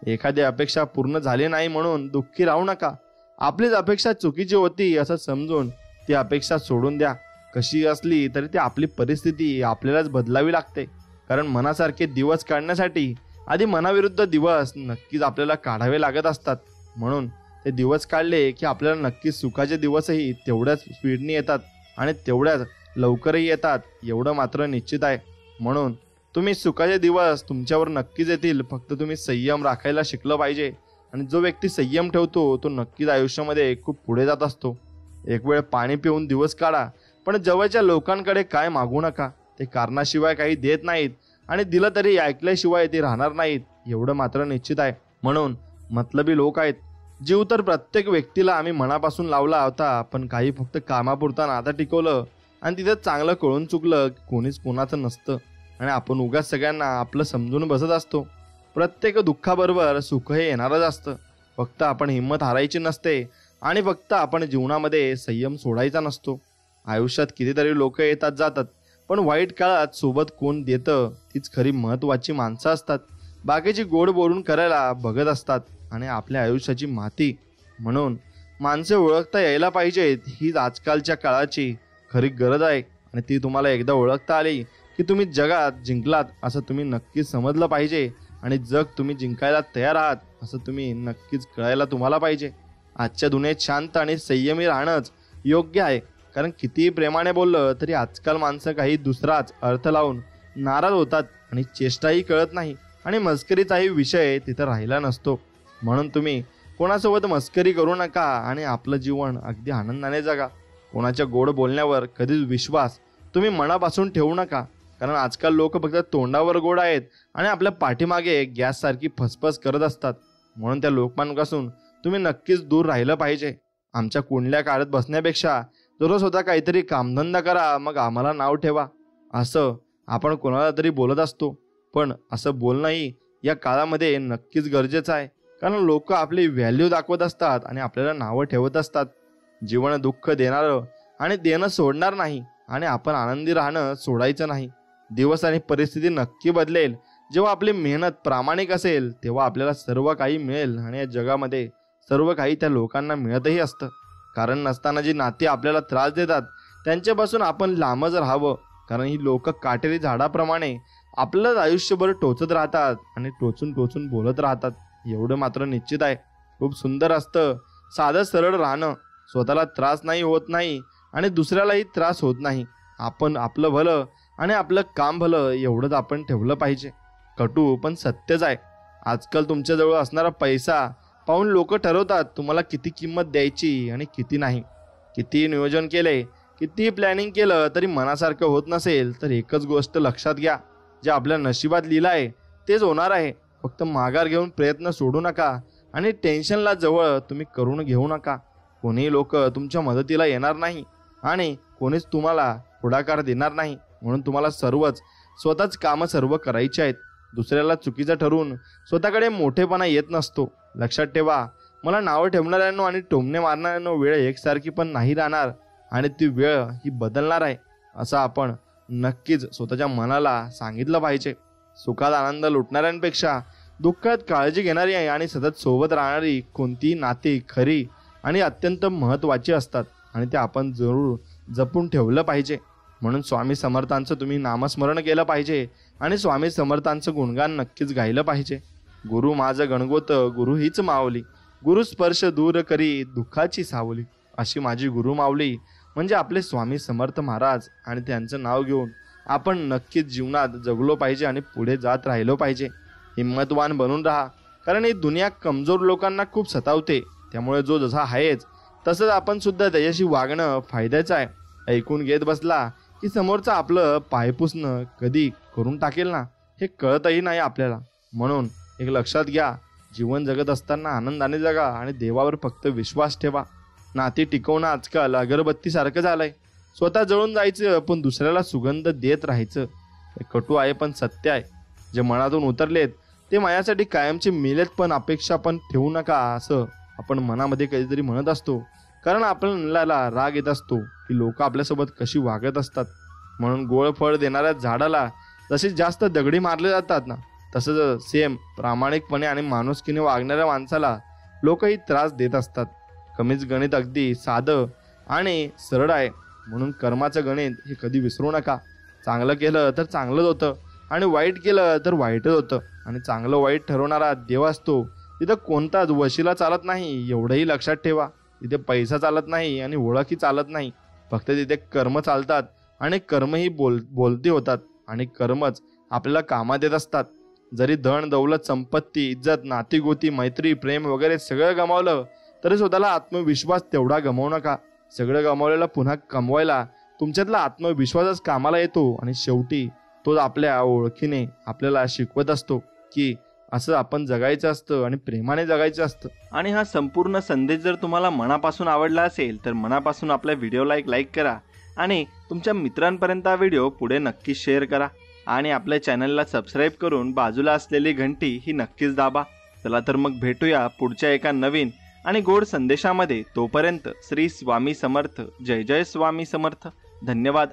एखादी अपेक्षा पूर्ण झाली नाही म्हणून दुःखी राहू नका. आपलीच अपेक्षा चुकीची होती असं समजून ती अपेक्षा सोडून द्या. कशी असली तरी ती आपली परिस्थिती आपल्यालाच बदलावी लागते. कारण मनासारखे दिवस काढण्यासाठी आधी मनाविरुद्ध दिवस नक्कीच आपल्याला काढावे लागत असतात. म्हणून ते दिवस काढले की आपल्याला नक्कीच सुखाचे दिवसही तेवढ्याच स्पीडने येतात आणि तेवढ्याच लवकरही येतात, एवढं मात्र निश्चित आहे. म्हणून तुम्ही सुखाचे दिवस तुमच्यावर नक्कीच येतील, फक्त तुम्ही संयम राखायला शिकलं पाहिजे. आणि जो व्यक्ती संयम ठेवतो तो नक्कीच आयुष्यामध्ये खूप पुढे जात असतो. एक वेळ पाणी पिऊन दिवस काढा, पण जवळच्या लोकांकडे काय मागू नका. ते कारणाशिवाय काही देत नाहीत आणि दिलं तरी ऐकल्याशिवाय ते राहणार नाहीत, एवढं मात्र निश्चित आहे. म्हणून मतलबी लोक आहेत. जीव तर प्रत्येक व्यक्तीला आम्ही मनापासून लावला होता, पण काही फक्त कामापुरता नातं टिकवलं आणि तिथं चांगलं कळून चुकलं की कोणीच कोणाचं नसतं आणि आपण उगाच सगळ्यांना आपलं समजून बसत असतो. प्रत्येक दुःखाबरोबर सुख हे येणारच असतं. फक्त आपण हिंमत हारायची नसते आणि फक्त आपण जीवनामध्ये संयम सोडायचा नसतो. आयुष्यात कितीतरी लोक येतात जातात, पण वाईट काळात सोबत कोण देतं तीच खरी महत्त्वाची माणसं असतात. बाकीची गोड बोलून करायला बघत असतात आणि आपल्या आयुष्याची माती. म्हणून माणसे ओळखता यायला पाहिजेत, हीच आजकालच्या काळाची खरी गरज आहे. आणि ती तुम्हाला एकदा ओळखता आली की तुम्ही जगात जिंकलात असं तुम्ही नक्कीच समजलं पाहिजे आणि जग तुम्ही जिंकायला तयार आहात असं तुम्ही नक्कीच कळायला तुम्हाला पाहिजे. आजच्या दुनियेत शांत आणि संयमी राहणंच योग्य आहे. कारण कितीही प्रेमाने बोललं तरी आजकाल माणसं काही दुसराच अर्थ लावून नाराज होतात आणि चेष्टाही कळत नाही आणि मस्करीचाही विषय तिथं राहिला नसतो. म्हणून तुम्ही कोणासोबत मस्करी करू नका आणि आपलं जीवन अगदी आनंदाने जगा. कोणाच्या गोड बोलण्यावर कधीच विश्वास तुम्ही मनापासून ठेवू नका. कारण आजकाल लोक फक्त तोंडावर गोड आहेत आणि आपल्या पाठीमागे गॅससारखी फसफस करत असतात. म्हणून त्या लोकांपासून तुम्ही नक्कीच दूर राहिलं पाहिजे. आमच्या कुंडल्या काढत बसण्यापेक्षा दररोज स्वतः काहीतरी कामधंदा करा, मग आम्हाला नाव ठेवा, असं आपण कोणाला तरी बोलत असतो. पण असं बोलणंही या काळामध्ये नक्कीच गरजेचं आहे. कारण लोक आपली व्हॅल्यू दाखवत असतात आणि आपल्याला नावं ठेवत असतात. जीवन दुःख देणारं आणि देणं सोडणार नाही आणि आपण आनंदी राहणं सोडायचं नाही. दिवस आणि परिस्थिती नक्की बदलेल. जेव्हा आपली मेहनत प्रामाणिक असेल तेव्हा आपल्याला सर्व काही मिळेल आणि या जगामध्ये सर्व काही त्या लोकांना मिळतही असतं. कारण नसताना जी नाती आपल्याला त्रास देतात त्यांच्यापासून आपण लांबच राहावं. कारण ही लोक काटेरी झाडाप्रमाणे आपलंच आयुष्यभर टोचत राहतात आणि टोचून टोचून बोलत राहतात, एवढं मात्र निश्चित आहे. खूप सुंदर असतं साधं सरळ राहणं. स्वतःला त्रास नाही होत नाही आणि दुसऱ्यालाही त्रास होत नाही. आपण आपलं भलं आणि आपलं काम भलं एवढंच आपण ठेवलं पाहिजे. कटू पण सत्यच आहे. आजकाल तुमच्याजवळ असणारा पैसा पाहून लोक ठरवतात तुम्हाला किती किंमत द्यायची आणि किती नाही. किती नियोजन केले, किती प्लॅनिंग केलं तरी मनासारखं होत नसेल तर एकच गोष्ट लक्षात घ्या, जे आपल्या नशिबात लिहिलं आहे तेच होणार आहे. फक्त माघार घेऊन प्रयत्न सोडू नका आणि टेन्शनला जवळ तुम्ही करून घेऊ नका. कोणीही लोक तुमच्या मदतीला येणार नाही आणि कोणीच तुम्हाला पुढाकार देणार नाही. म्हणून तुम्हाला स्वतःच कामं सर्व करायची आहेत. दुसऱ्याला चुकीचं ठरवून स्वतःकडे मोठेपणा येत नसतो. लक्षात ठेवा, मला नावं ठेवणाऱ्यांनो आणि टोमणे मारणाऱ्यांनो वेळ एकसारखी पण नाही राहणार आणि ती वेळ ही बदलणार आहे असं आपण नक्कीच स्वतःच्या मनाला सांगितलं पाहिजे. सुखात आनंद लुटणाऱ्यांपेक्षा दुःखात काळजी घेणारी आणि सतत सोबत राहणारी कोणतीही नाती खरी आणि अत्यंत महत्त्वाची असतात आणि ते आपण जरूर जपून ठेवलं पाहिजे. म्हणून स्वामी समर्थांचं तुम्ही नामस्मरण केलं पाहिजे आणि स्वामी समर्थांचं गुणगान नक्कीच गायलं पाहिजे. गुरु माझं गणगोत गुरु हीच माऊली, गुरु स्पर्श दूर करी दुःखाची सावली. अशी माझी गुरु माऊली म्हणजे आपले स्वामी समर्थ महाराज आणि त्यांचं नाव घेऊन आपण नक्कीच जीवनात जगलो पाहिजे आणि पुढे जात राहिलो पाहिजे. हिम्मतवान बनून राहा, कारण ही दुनिया कमजोर लोकांना खूप सतावते. त्यामुळे जो जसा आहेच तसंच आपण सुद्धा त्याच्याशी वागणं फायद्याचं आहे. ऐकून घेत बसला की समोरचं आपलं पायपुसणं कधी करून टाकेल ना हे कळतही नाही आपल्याला. म्हणून एक लक्षात घ्या, जीवन जगत असताना आनंदाने जगा आणि देवावर फक्त विश्वास ठेवा. नाती टिकवणं आजकाल अगरबत्तीसारखं झालंय. स्वतः जळून जायचं पण दुसऱ्याला सुगंध देत राहायचं. हे कटू आहे पण सत्य आहे. जे मनातून उतरलेत ते माझ्यासाठी कायमचे मिळेत, पण अपेक्षा पण ठेवू नका असं आपण मनामध्ये कधीतरी म्हणत असतो. कारण आपल्याला राग येत असतो की लोक आपल्यासोबत कशी वागत असतात. म्हणून गोळ फळ देणाऱ्या झाडाला जशी जास्त दगडी मारले जातात ना, तसंच सेम प्रामाणिकपणे आणि माणुसकीने वागणाऱ्या माणसाला लोकही त्रास देत असतात.
कमीच गणित अगदी साधं आणि सरळ आहे. म्हणून कर्माचं गणित हे कधी विसरू नका. चांगलं केलं तर चांगलंच होतं आणि वाईट केलं तर वाईटच होतं. आणि चांगलं वाईट ठरवणारा देव असतो. तिथं कोणताच वशिला चालत नाही, एवढंही लक्षात ठेवा. तिथे पैसा चालत नाही आणि ओळखही चालत नाही. फक्त तिथे कर्म चालतात आणि कर्म ही बोलती होतात आणि कर्मच आपल्याला कामात येत असतात. जरी धन दौलत संपत्ती इज्जत नाती गोती मैत्री प्रेम वगैरे सगळं गमावलं तरी स्वतःला आत्मविश्वास तेवढा गमावू नका. सगळं गमावलेलं पुन्हा कमवायला तुमच्यातला आत्मविश्वासच कामाला येतो आणि शेवटी तो आपल्या ओळखीने आपल्याला शिकवत असतो की असं आपण जगायचं असतं आणि प्रेमाने जगायचं असतं.
आणि हा संपूर्ण संदेश जर तुम्हाला मनापासून आवडला असेल तर मनापासून आपल्या व्हिडिओला एक लाईक करा आणि तुमच्या मित्रांपर्यंत हा व्हिडिओ पुढे नक्की शेअर करा आणि आपल्या चॅनलला सबस्क्राईब करून बाजूला असलेली घंटी ही नक्कीच दाबा. चला तर मग भेटूया पुढच्या एका नवीन आणि गोड संदेशामध्ये. तोपर्यंत श्री स्वामी समर्थ. जय जय स्वामी समर्थ. धन्यवाद.